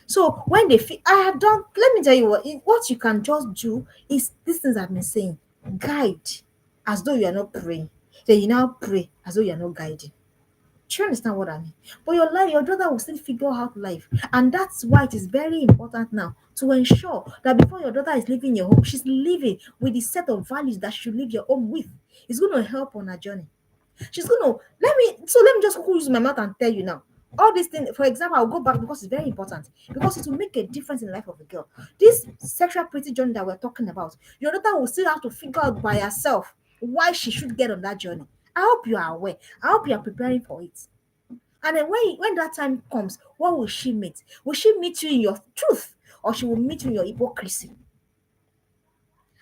So when they feel, I have done, let me tell you what you can just do is these things I've been saying. Guide as though you are not praying. Then you now pray as though you are not guiding. Do you understand what I mean? But your daughter will still figure out life. And that's why it is very important now to ensure that before your daughter is leaving your home, she's living with the set of values that she should leave your home with. It's going to help on her journey. She's going to, let me just use my mouth and tell you now. All these things, for example, I'll go back because it's very important. Because it will make a difference in the life of a girl. This sexual purity journey that we're talking about, your daughter will still have to figure out by herself why she should get on that journey. I hope you are aware. I hope you are preparing for it. And then when that time comes, what will she meet? Will she meet you in your truth, or she will meet you in your hypocrisy?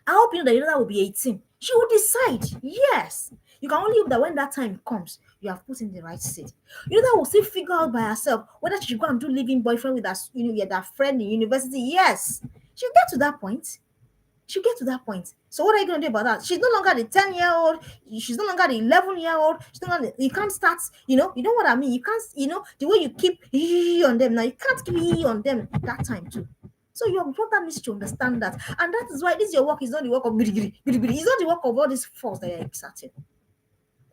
I hope you know that your daughter will be 18. She will decide. Yes. You can only hope that when that time comes, you have put in the right seed. Your daughter will still figure out by herself whether she should go and do living boyfriend with that friend in university. Yes. She'll get to that point. She'll get to that point. So what are you going to do about that? She's no longer the 10-year-old. She's no longer the 11-year-old. You can't start, you know what I mean? You can't, the way you keep on them now, you can't keep on them that time too. So your brother needs to understand that. And that is why this your work is not the work of giri. It's not the work of all this force that you're exerting.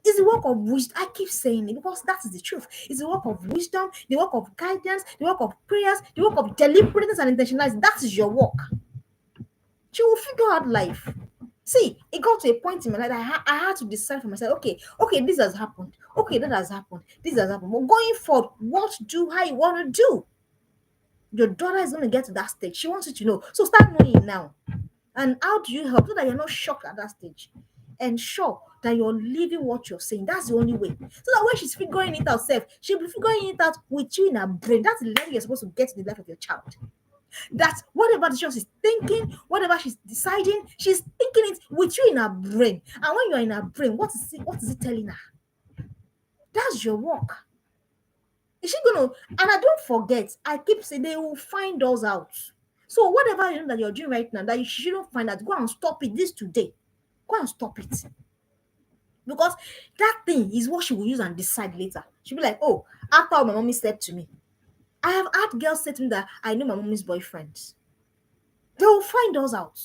It's the work of wisdom. I keep saying it because that is the truth. It's the work of wisdom, the work of guidance, the work of prayers, the work of deliberateness and intentionality. That is your work. She will figure out life. See, it got to a point in my life that I had to decide for myself, okay, this has happened. Okay, that has happened. This has happened. But going forward, what do I want to do? Your daughter is going to get to that stage. She wants you to know. So start knowing now. And how do you help so that you're not shocked at that stage? Ensure that you're living what you're saying. That's the only way. So that when she's figuring it out self, she'll be figuring it out with you in her brain. That's the level you're supposed to get to the life of your child. That whatever decision she's thinking, whatever she's deciding, she's thinking it with you in her brain. And when you're in her brain, what is it telling her? That's your work. Is she gonna? And I don't forget, I keep saying they will find us out. So whatever you know that you're doing right now that you shouldn't find out, go and stop it this today. Go and stop it. Because that thing is what she will use and decide later. She'll be like, oh, after all my mommy said to me. I have had girls say to me that I know my mommy's boyfriend. They will find us out.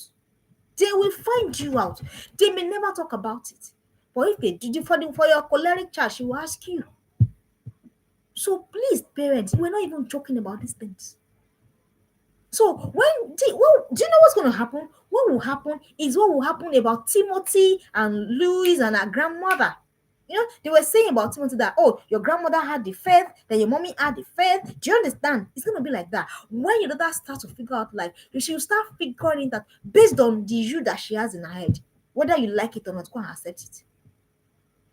They will find you out. They may never talk about it. But if they do for your choleric child, she will ask you. So please, parents, we're not even joking about these things. So do you know what's going to happen? What will happen is what will happen about Timothy and Louis and her grandmother. They were saying about Timothy that, oh, your grandmother had the faith, then your mommy had the faith. Do you understand? It's going to be like that. When your daughter starts to figure out life, she will start figuring that based on the you that she has in her head. Whether you like it or not, go and accept it.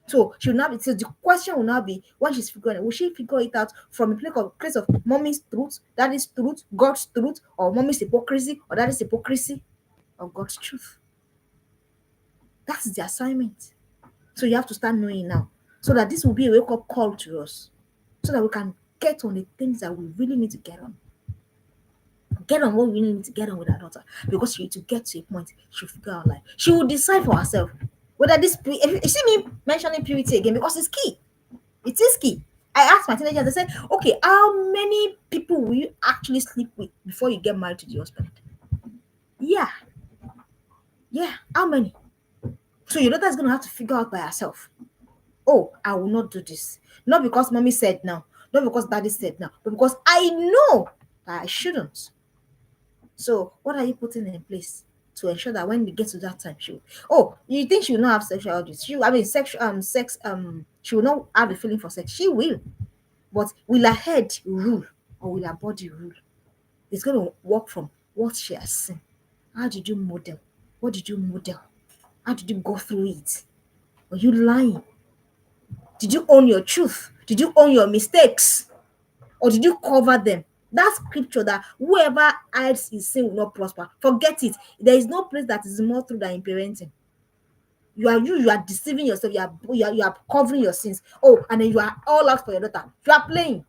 So she will now be, so the question will now be, when she's figuring it, will she figure it out from a place of mommy's truth, daddy's truth, God's truth, or mommy's hypocrisy, or daddy's hypocrisy, or God's truth? That's the assignment. So you have to start knowing now. So that this will be a wake-up call to us. So that we can get on the things that we really need to get on. Get on what we really need to get on with our daughter. Because she to get to a point, she'll figure out life. She will decide for herself whether this if you see me mentioning purity again, because it's key. It is key. I asked my teenagers, I said, okay, how many people will you actually sleep with before you get married to the husband? Yeah. Yeah. How many? So your daughter is going to have to figure out by herself. Oh, I will not do this. Not because mommy said no, not because daddy said no, but because I know that I shouldn't. So, what are you putting in place to ensure that when we get to that time, she will, oh, you think she will not have sexual urges? She, I mean, sexual, sex, she will not have a feeling for sex. She will, but will her head rule or will her body rule? It's going to work from what she has seen. How did you model? What did you model? How did you go through it? Were you lying? Did you own your truth? Did you own your mistakes? Or did you cover them? That scripture that whoever hides his sin will not prosper. Forget it. There is no place that is more true than in parenting. You are deceiving yourself. You are covering your sins. Oh, and then you are all out for your daughter. You are playing.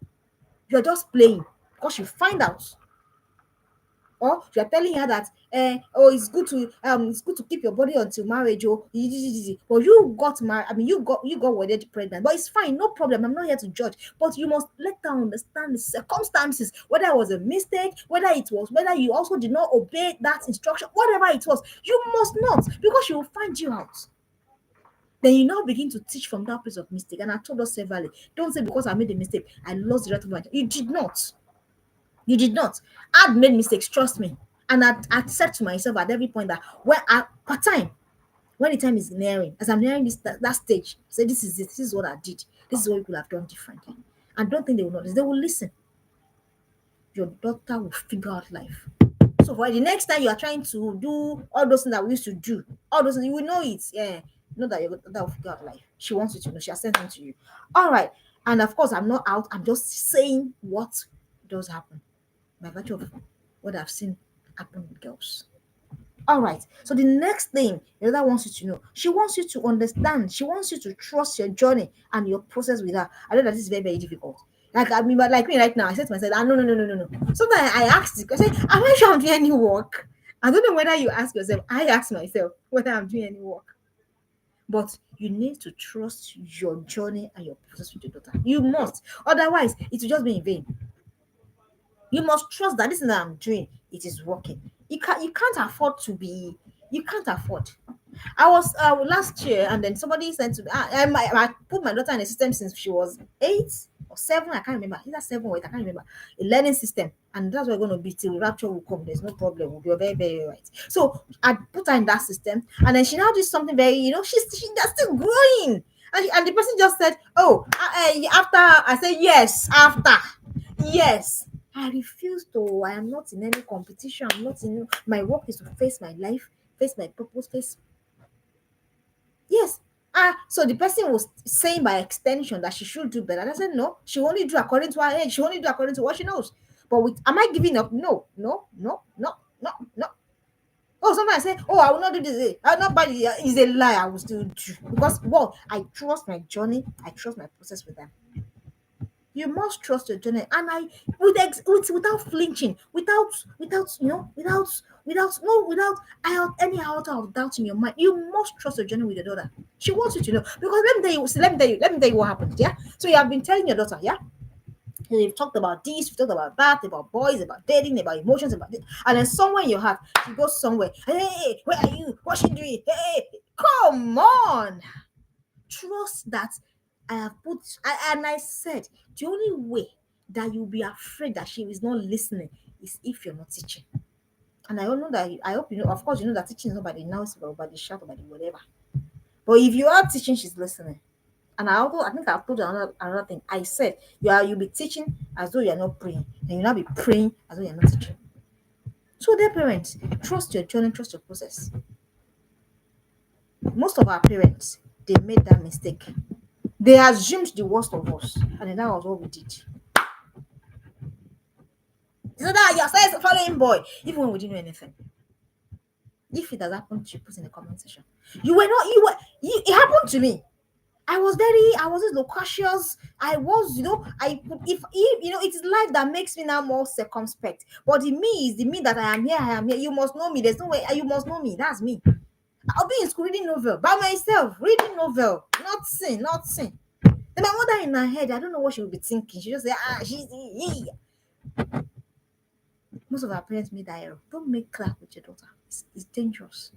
You are just playing because you find out, or you are telling her that oh, it's good to keep your body until marriage. Oh, but you got married. I mean, you got wedded pregnant, but it's fine, no problem. I'm not here to judge, but you must let her understand the circumstances, whether it was a mistake, whether you also did not obey that instruction, whatever it was. You must not, because she will find you out. Then you now begin to teach from that place of mistake. And I told us severally, don't say because I made a mistake, I lost the right of my. You did not. You did not. I'd made mistakes, trust me. And I'd said to myself at every point that when the time is nearing, as I'm nearing that stage, say this is it, this is what I did, this is what you could have done differently. And don't think they will notice, they will listen. Your daughter will figure out life. So for the next time you are trying to do all those things that we used to do, all those things, you will know it. Yeah. Know that your daughter will figure out life. She wants you to know, she has sent them to you. All right. And of course, I'm not out, I'm just saying what does happen by virtue of what I've seen happen with girls. All right. So the next thing the other wants you to know, she wants you to understand. She wants you to trust your journey and your process with her. I know that this is very, very difficult. Like I mean, but like me right now, I said to myself, no, no, no, no, no, no. Sometimes I ask this question, am I sure I'm doing any work? I don't know whether you ask yourself. I ask myself whether I'm doing any work. But you need to trust your journey and your process with your daughter. You must. Otherwise, it will just be in vain. You must trust that this thing that I'm doing, it is working. You can't afford to be, you can't afford. I was last year, and then somebody sent to me. I put my daughter in a system since she was 8 or 7. I can't remember. Either 7 or 8. I can't remember. A learning system, and that's what we're going to be till rapture will come. There's no problem. We'll be very, very right. So I put her in that system, and then she now did something very. She's still growing. And the person just said, "Oh, after." I said, "Yes, after." Yes. I refuse to. I am not in any competition. I'm not in. My work is to face my life, face my purpose, face. Yes. So the person was saying by extension that she should do better. And I said, no, she only do according to her age. She only do according to what she knows. But am I giving up? No, no, no, no, no, no. Oh, sometimes I say, oh, I will not do this. I will not buy it. It's a lie. I will still do. Because, well, I trust my journey. I trust my process with them. You must trust your journey, and without flinching, without any iota of doubt in your mind. You must trust your journey with your daughter. She wants you to know, because let me tell you what happened. Yeah, so you have been telling your daughter, yeah. We've talked about this, we've talked about that, about boys, about dating, about emotions, about this. And then somewhere in your heart, she goes somewhere. Hey, where are you? What's she doing? Hey, come on. Trust that I have and I said the only way that you'll be afraid that she is not listening is if you're not teaching. And I don't know that I hope you know, of course, you know that teaching is not by the announcement or by the shout or by the whatever. But if you are teaching, she's listening. And I think I've told you another thing. I said you'll be teaching as though you're not praying, and you'll not be praying as though you're not teaching. So dear parents, trust your journey, trust your process. Most of our parents, they made that mistake. They assumed the worst of us, and then that was what we did. So that you're saying following boy, even when we didn't know anything. If it has happened to you, put in the comment section. You were not, you were, you, it happened to me. I was just loquacious. I was, if it's life that makes me now more circumspect. But the me is the me that I am here, I am here. You must know me. There's no way, you must know me. That's me. I'll be in school reading novel by myself, reading novel, not sin, not sin. Then my mother in her head, I don't know what she would be thinking. She just say, she's most of our parents made that error. Don't make clap with your daughter. It's dangerous.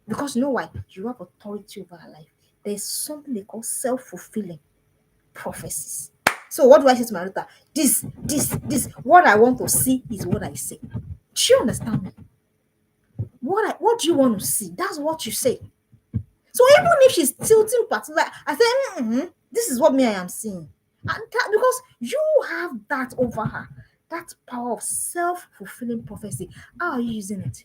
Because you know why? You have authority over her life. There's something they call self-fulfilling prophecies. So what do I say to my daughter? This, what I want to see is what I say. Do you understand me? What do you want to see? That's what you say. So even if she's tilting particular, I say, this is what me I am seeing. And that, because you have that over her, that power of self-fulfilling prophecy. How are you using it?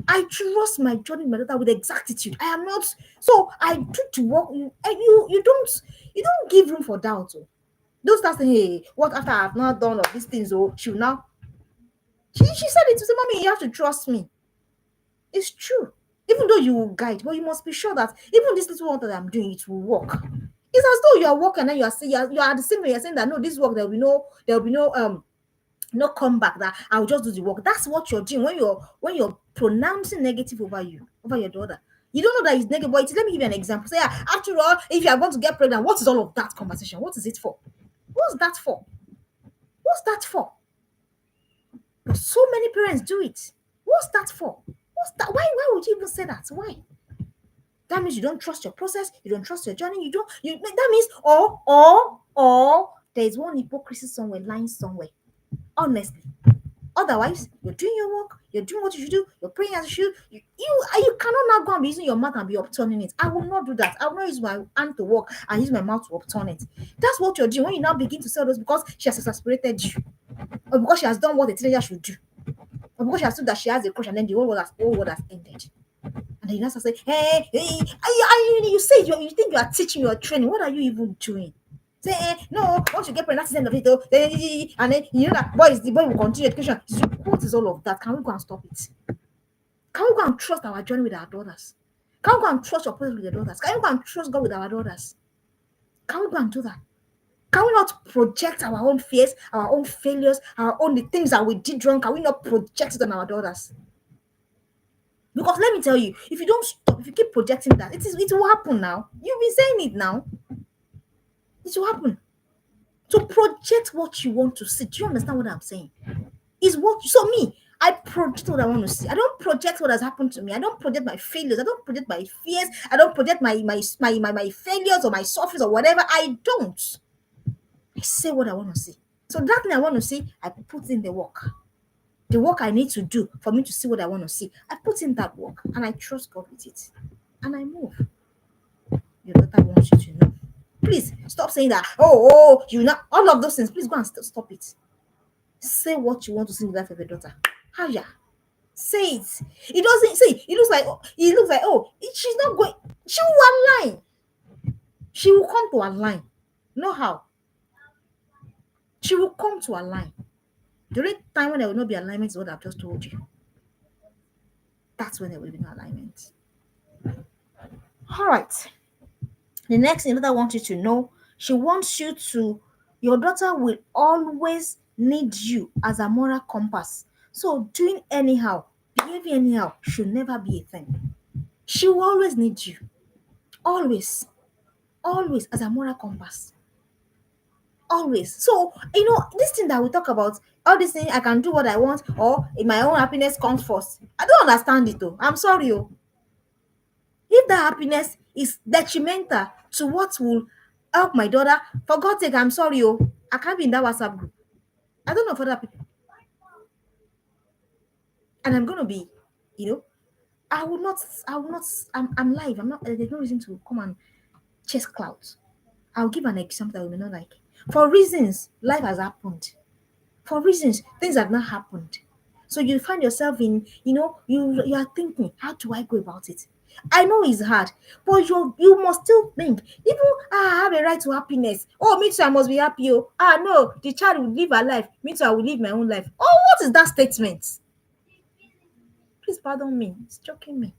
I trust my journey with my daughter with exactitude. I am not, so I do to work. You don't give room for doubt. Oh. Don't start saying, hey, what after I have not done of these things? Oh, she will now. She said it to say, mommy, you have to trust me. It's true. Even though you will guide, but you must be sure that even this little work that I'm doing, it will work. It's as though you are working and then you are saying you are the same way you're saying that no, this work there will be no comeback, that I'll just do the work. That's what you're doing when you're pronouncing negative over your daughter. You don't know that it's negative, but let me give you an example. Say, after all, if you are going to get pregnant, what is all of that conversation? What is it for? What's that for? What's that for? But so many parents do it. What's that for? What's that? Why would you even say that? Why? That means you don't trust your process, you don't trust your journey, that means or there's one hypocrisy somewhere, lying somewhere. Honestly. Otherwise, you're doing your work, you're doing what you should do, you're praying as you should. You cannot now go and be using your mouth and be upturning it. I will not do that. I will not use my hand to work and use my mouth to upturn it. That's what you're doing when you now begin to say those because she has exasperated you, or because she has done what a teenager should do, or because she has told that she has a crush and then the whole world has ended. And then you now start saying, hey, you say you think you are teaching, you are training. What are you even doing? Say, no, once you get pregnant, that's the end of it, though. And then you know that the boy will continue education. So what is all of that? Can we go and stop it? Can we go and trust our journey with our daughters? Can we go and trust your process with your daughters? Can we go and trust God with our daughters? Can we go and do that? Can we not project our own fears, our own failures, the things that we did wrong? Can we not project it on our daughters? Because let me tell you, if you don't stop, if you keep projecting that, it will happen now. You've been saying it now. It will happen. To project what you want to see. Do you understand what I'm saying? I project what I want to see. I don't project what has happened to me. I don't project my failures. I don't project my fears. I don't project my failures or my sufferings or whatever. I don't. I say what I want to see. So that thing I want to see, I put in the work. The work I need to do for me to see what I want to see. I put in that work and I trust God with it. And I move. Your daughter wants you to know. Please stop saying that. You know, all of those things. Please go and stop it. Say what you want to see in the life of your daughter. Haya. Say it. It doesn't say. It looks like she's not going. She will align. She will come to align. Know how? She will come to align. During time when there will not be alignment is what I've just told you. That's when there will be no alignment. All right. The next thing that I want you to know, she wants you to, your daughter will always need you as a moral compass. So doing anyhow, behaving anyhow should never be a thing. She will always need you. Always. Always as a moral compass. Always. So, this thing that we talk about, all this thing, I can do what I want, or if my own happiness comes first. I don't understand it though. I'm sorry. If that happiness is detrimental to what will help my daughter, for God's sake, I'm sorry. I can't be in that WhatsApp group. I don't know for other people. And I'm going to be, I will not, I'm live. There's no reason to come and chase clouds. I'll give an example that we may not like. For reasons, life has happened. For reasons, things have not happened. So you find yourself in, you are thinking, how do I go about it? I know it's hard, but you must still think. Even I have a right to happiness. Oh, me too, I must be happy. Oh, no, the child will live her life. Me too, I will live my own life. Oh, what is that statement? Please pardon me. It's choking me.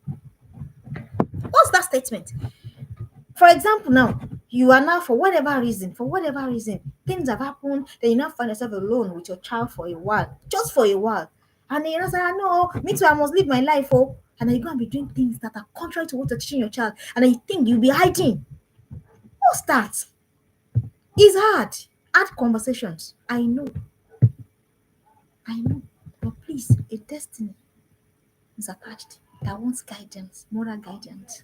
What's that statement? For example, now you are now for whatever reason, things have happened. Then you now find yourself alone with your child for a while, just for a while, and then you now say, "Ah, no, me too, I must live my life." Oh, and then you're gonna be doing things that are contrary to what you're teaching your child, and then you think you'll be hiding. What's that? It's hard. Hard conversations. I know, but please, a destiny is attached that wants guidance, moral guidance.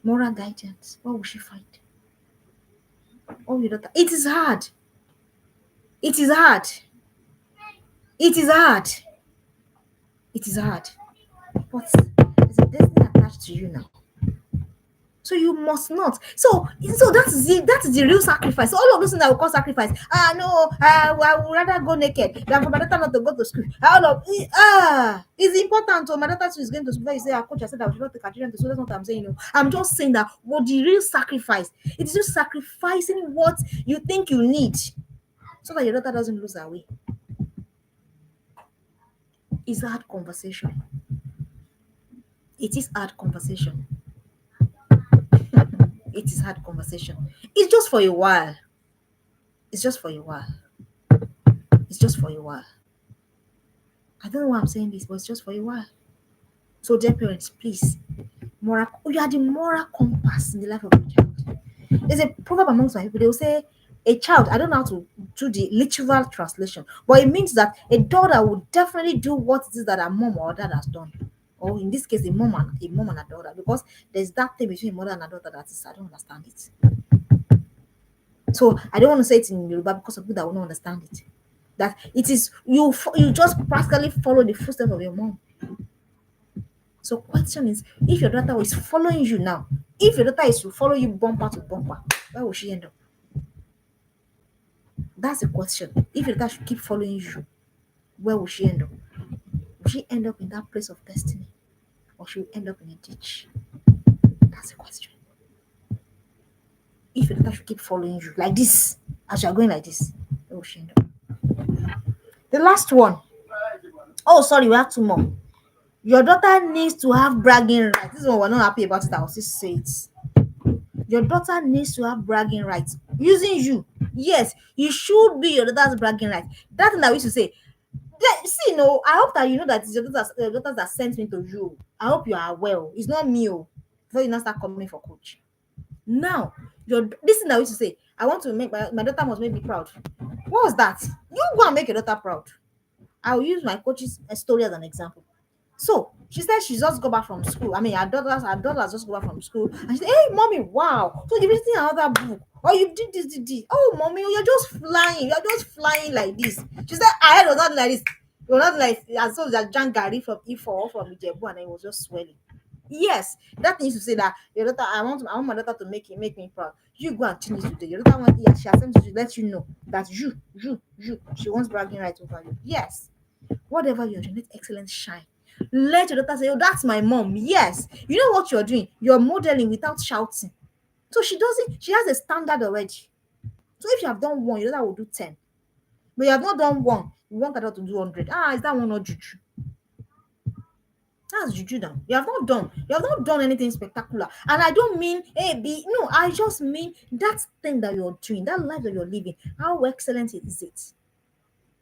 Moral guidance. What will she find? Oh, you don't. It is hard. It is hard. It is hard. It is hard. But there's a destiny attached to you now. So you must not. So that is it. That is the real sacrifice. So all of those things that will cause sacrifice. No, I would rather go naked than for my daughter not to go to school. All of it's important. So my daughter is going to school. You say, coach, I said I should not take her children to school. That's what I'm saying. I'm just saying that what the real sacrifice. It is just sacrificing what you think you need, so that your daughter doesn't lose her way. It's a hard conversation. It is hard conversation. It is hard conversation. It's just for a while. It's just for a while. It's just for a while. I don't know why I'm saying this, but it's just for a while. So, dear parents, please, you are the moral compass in the life of a child. There's a proverb amongst my people. They will say, a child, I don't know how to do the literal translation, but it means that a daughter will definitely do what it is that a mom or dad has done. Or in this case, a mom and a daughter, because there's that thing between a mother and a daughter that is, I don't understand it. So I don't want to say it in Yoruba because of people that will not understand it. That it is you just practically follow the footsteps of your mom. So question is, if your daughter is following you now, if your daughter is to follow you bumper to bumper, where will she end up? That's the question. If your daughter should keep following you, where will she end up? Will she end up in that place of destiny? Or she will end up in a ditch? That's the question. If your daughter should keep following you like this, as you are going like this, where will she end up? The last one. Oh, sorry, we have two more. Your daughter needs to have bragging rights. This one we're not happy about it. I'll just say it. Your daughter needs to have bragging rights. Using you. Yes, you should be your daughter's bragging rights. That thing that we used to say. See, no, I hope that you know that it's your daughters that sent me to you. I hope you are well. It's not me. Before you now start coming for coach. Now, this thing that we used to say, I want to make my daughter must make me proud. What was that? You go and make your daughter proud. I'll use my coach's story as an example. So she said she just got back from school. I mean, her daughters just got back from school, and she said, "Hey, mommy, wow! So you've written another book? Oh, you did this. Oh, mommy, you're just flying. You're just flying like this." She said, "I head was not like this. It was not like as so that John Gary from E4 from Ijebu, and it was just swelling." Yes, that needs to say that your daughter. I want my daughter to make me proud. You go and change it today. Your daughter wants, yeah, she has sent you to let you know that you. She wants bragging right over you. Yes, whatever you're doing, let excellence shine. Let your daughter say, "Oh, that's my mom." Yes, you know what you're doing. You're modeling without shouting. So she doesn't. She has a standard already. So if you have done one, your daughter will do 10. But you have not done one. You want her daughter to do 100. Is that one not juju? That's juju now. You have not done. You have not done anything spectacular. And I don't mean A, B. No, I just mean that thing that you're doing, that life that you're living. How excellent is it?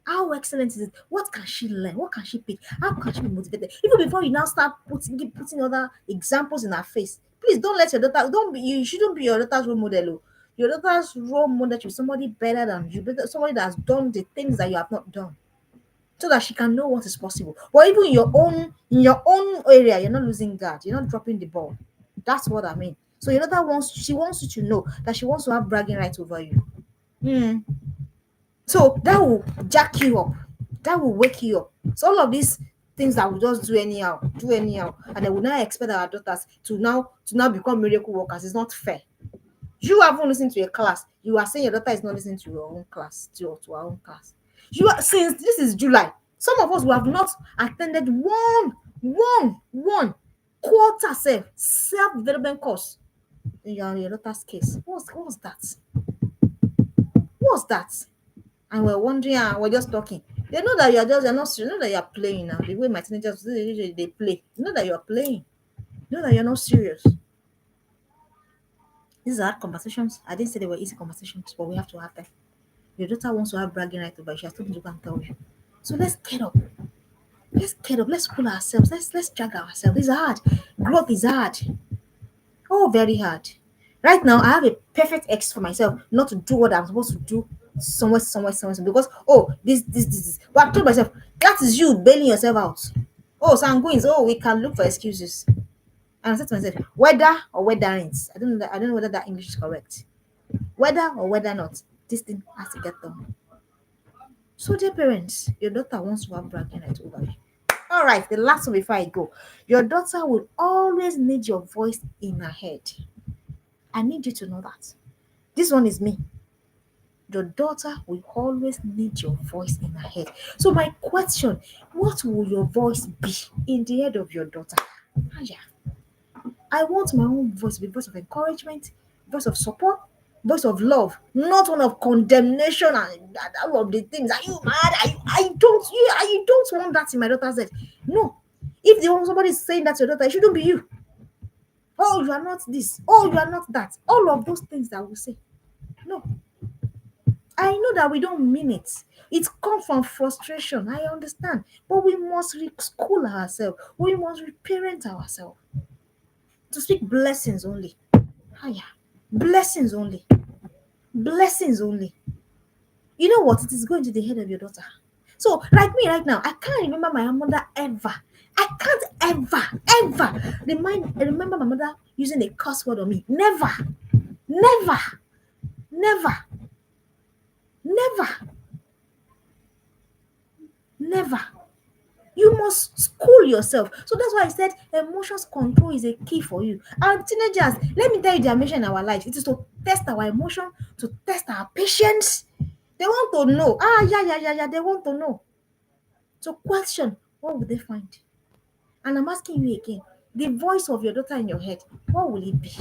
How excellent is it? What can she learn? What can she pick? How can she be motivated? Even before you now start putting other examples in her face, please don't let your daughter. Don't be. You shouldn't be your daughter's role model. Oh. Your daughter's role model should be somebody better than you, somebody that has done the things that you have not done, so that she can know what is possible. Or even in your own area, you're not losing guard. You're not dropping the ball. That's what I mean. So your daughter wants you to know that she wants to have bragging rights over you. Hmm. So that will jack you up. That will wake you up. So all of these things that we just do anyhow, and they will now expect our daughters to now become miracle workers. It's not fair. You haven't listened to a class. You are saying your daughter is not listening to your own class, to our own class. Since this is July. Some of us who have not attended one. quarter self-development course in your daughter's case. What's that? What's that? And we're wondering, we're just talking. They know that you're not serious. You know that you're playing now. The way my teenagers they play. You know that you're playing. You know that you're not serious. These are hard conversations. I didn't say they were easy conversations, but we have to have them. Your daughter wants to have bragging right over you. She has told me to go and tell you. So let's get up. Let's get up. Let's pull ourselves. Let's drag ourselves. It's hard. Growth is hard. Oh, very hard. Right now, I have a perfect X for myself not to do what I'm supposed to do somewhere, because this. But I told myself that is you bailing yourself out. Oh, so I'm going. So we can look for excuses. And I said to myself, whether or whether it, I don't know whether that English is correct. Whether or whether not, this thing has to get done. So, dear parents, your daughter wants to have bragging right over you. All right, the last one before I go. Your daughter will always need your voice in her head. I need you to know that. This one is me. Your daughter will always need your voice in her head. So, my question, what will your voice be in the head of your daughter? Ah, yeah. I want my own voice to be voice of encouragement, voice of support, voice of love, not one of condemnation and all of the things. Are you mad? I don't want that in my daughter's head. No. If somebody is saying that to your daughter, it shouldn't be you. Oh, you are not this. Oh, you are not that. All of those things that we say. No. I know that we don't mean it. It comes from frustration. I understand. But we must school ourselves. We must reparent ourselves to speak blessings only. Higher. Blessings only. Blessings only. You know what? It is going to the head of your daughter. So, like me right now, I can't remember my mother ever. I can't ever remember my mother using a curse word on me. Never. Never. Never. Never. Never. You must school yourself. So that's why I said emotions control is a key for you. And teenagers, let me tell you their mission in our life. It is to test our emotion, to test our patience. They want to know. Yeah. They want to know. So question, what will they find? And I'm asking you again, the voice of your daughter in your head, what will it be?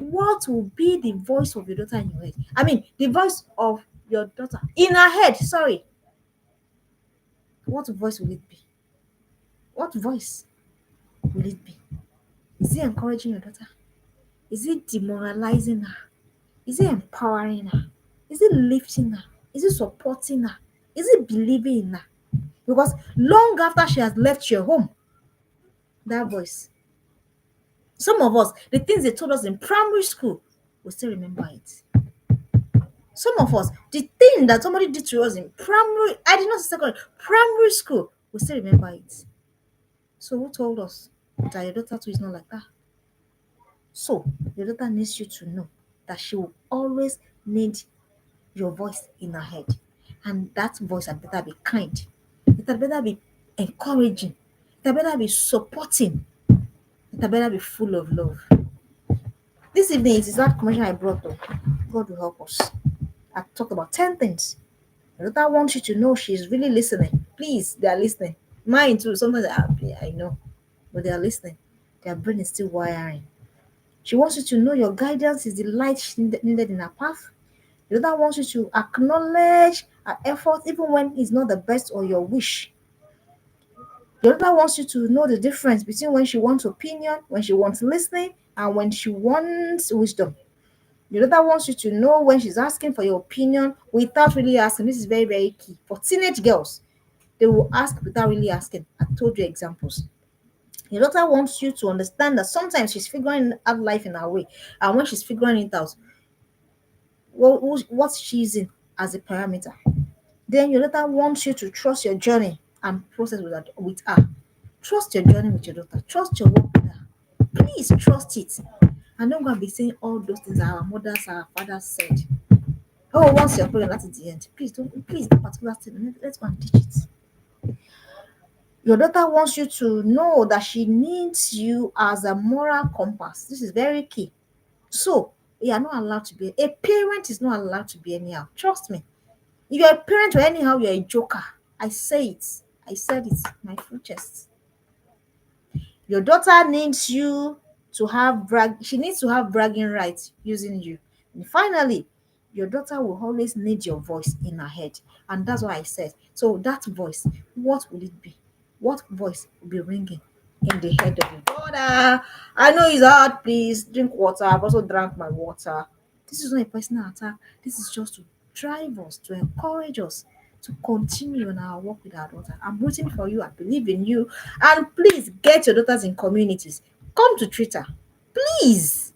What will be the voice of your daughter in your head? I mean, the voice of your daughter in her head. Sorry. What voice will it be? What voice will it be? Is it encouraging your daughter? Is it demoralizing her? Is it empowering her? Is it lifting her? Is it supporting her? Is it believing in her? Because long after she has left your home, that voice, some of us, the things they told us in primary school, we still remember it. Some of us, the thing that somebody did to us in primary, I did not say secondary, primary school, we still remember it. So who told us that your daughter too is not like that? So your daughter needs you to know that she will always need your voice in her head. And that voice had better be kind. It had better be encouraging. It had better be supporting. It had better be full of love. This evening, it is that commercial I brought up. God will help us. I talked about 10 things. The daughter wants you to know she's really listening. Please, they are listening. Mine too. Sometimes I know, but they are listening. Their brain is still wiring. She wants you to know your guidance is the light needed in her path. The other wants you to acknowledge her effort even when it's not the best or your wish. The other wants you to know the difference between when she wants opinion, when she wants listening, and when she wants wisdom. The other wants you to know when she's asking for your opinion without really asking. This is very, very key. For teenage girls, they will ask without really asking. I told you examples. The daughter wants you to understand that sometimes she's figuring out life in her way. And when she's figuring it out, what she's in as a parameter. Then your daughter wants you to trust your journey and process with her. Trust your journey with your daughter. Trust your work with her. Please trust it. And don't go and be saying all those things that our mothers, our fathers said. Oh, once you're pregnant, that's the end. Please, that particular thing, let's go and teach it. Your daughter wants you to know that she needs you as a moral compass. This is very key. So, you are not allowed to be a parent is not allowed to be anyhow. Trust me. If you're a parent or anyhow, you're a joker. I say it. I said it. My full chest. Your daughter needs you to have she needs to have bragging rights using you. And finally, your daughter will always need your voice in her head. And that's why I said, so that voice, what will it be? What voice will be ringing in the head of your daughter? I know it's hard, please drink water. I've also drank my water. This is not a personal attack. This is just to drive us, to encourage us to continue on our work with our daughter. I'm rooting for you. I believe in you. And please get your daughters in communities. Come to Twitter. Please.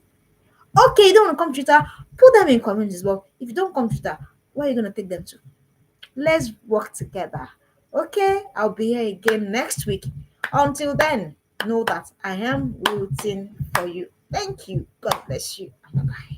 Okay, you don't want to come to Twitter, put them in communities. But if you don't come to Twitter, where are you going to take them to? Let's work together. Okay, I'll be here again next week. Until then, know that I am rooting for you. Thank you. God bless you. Bye bye.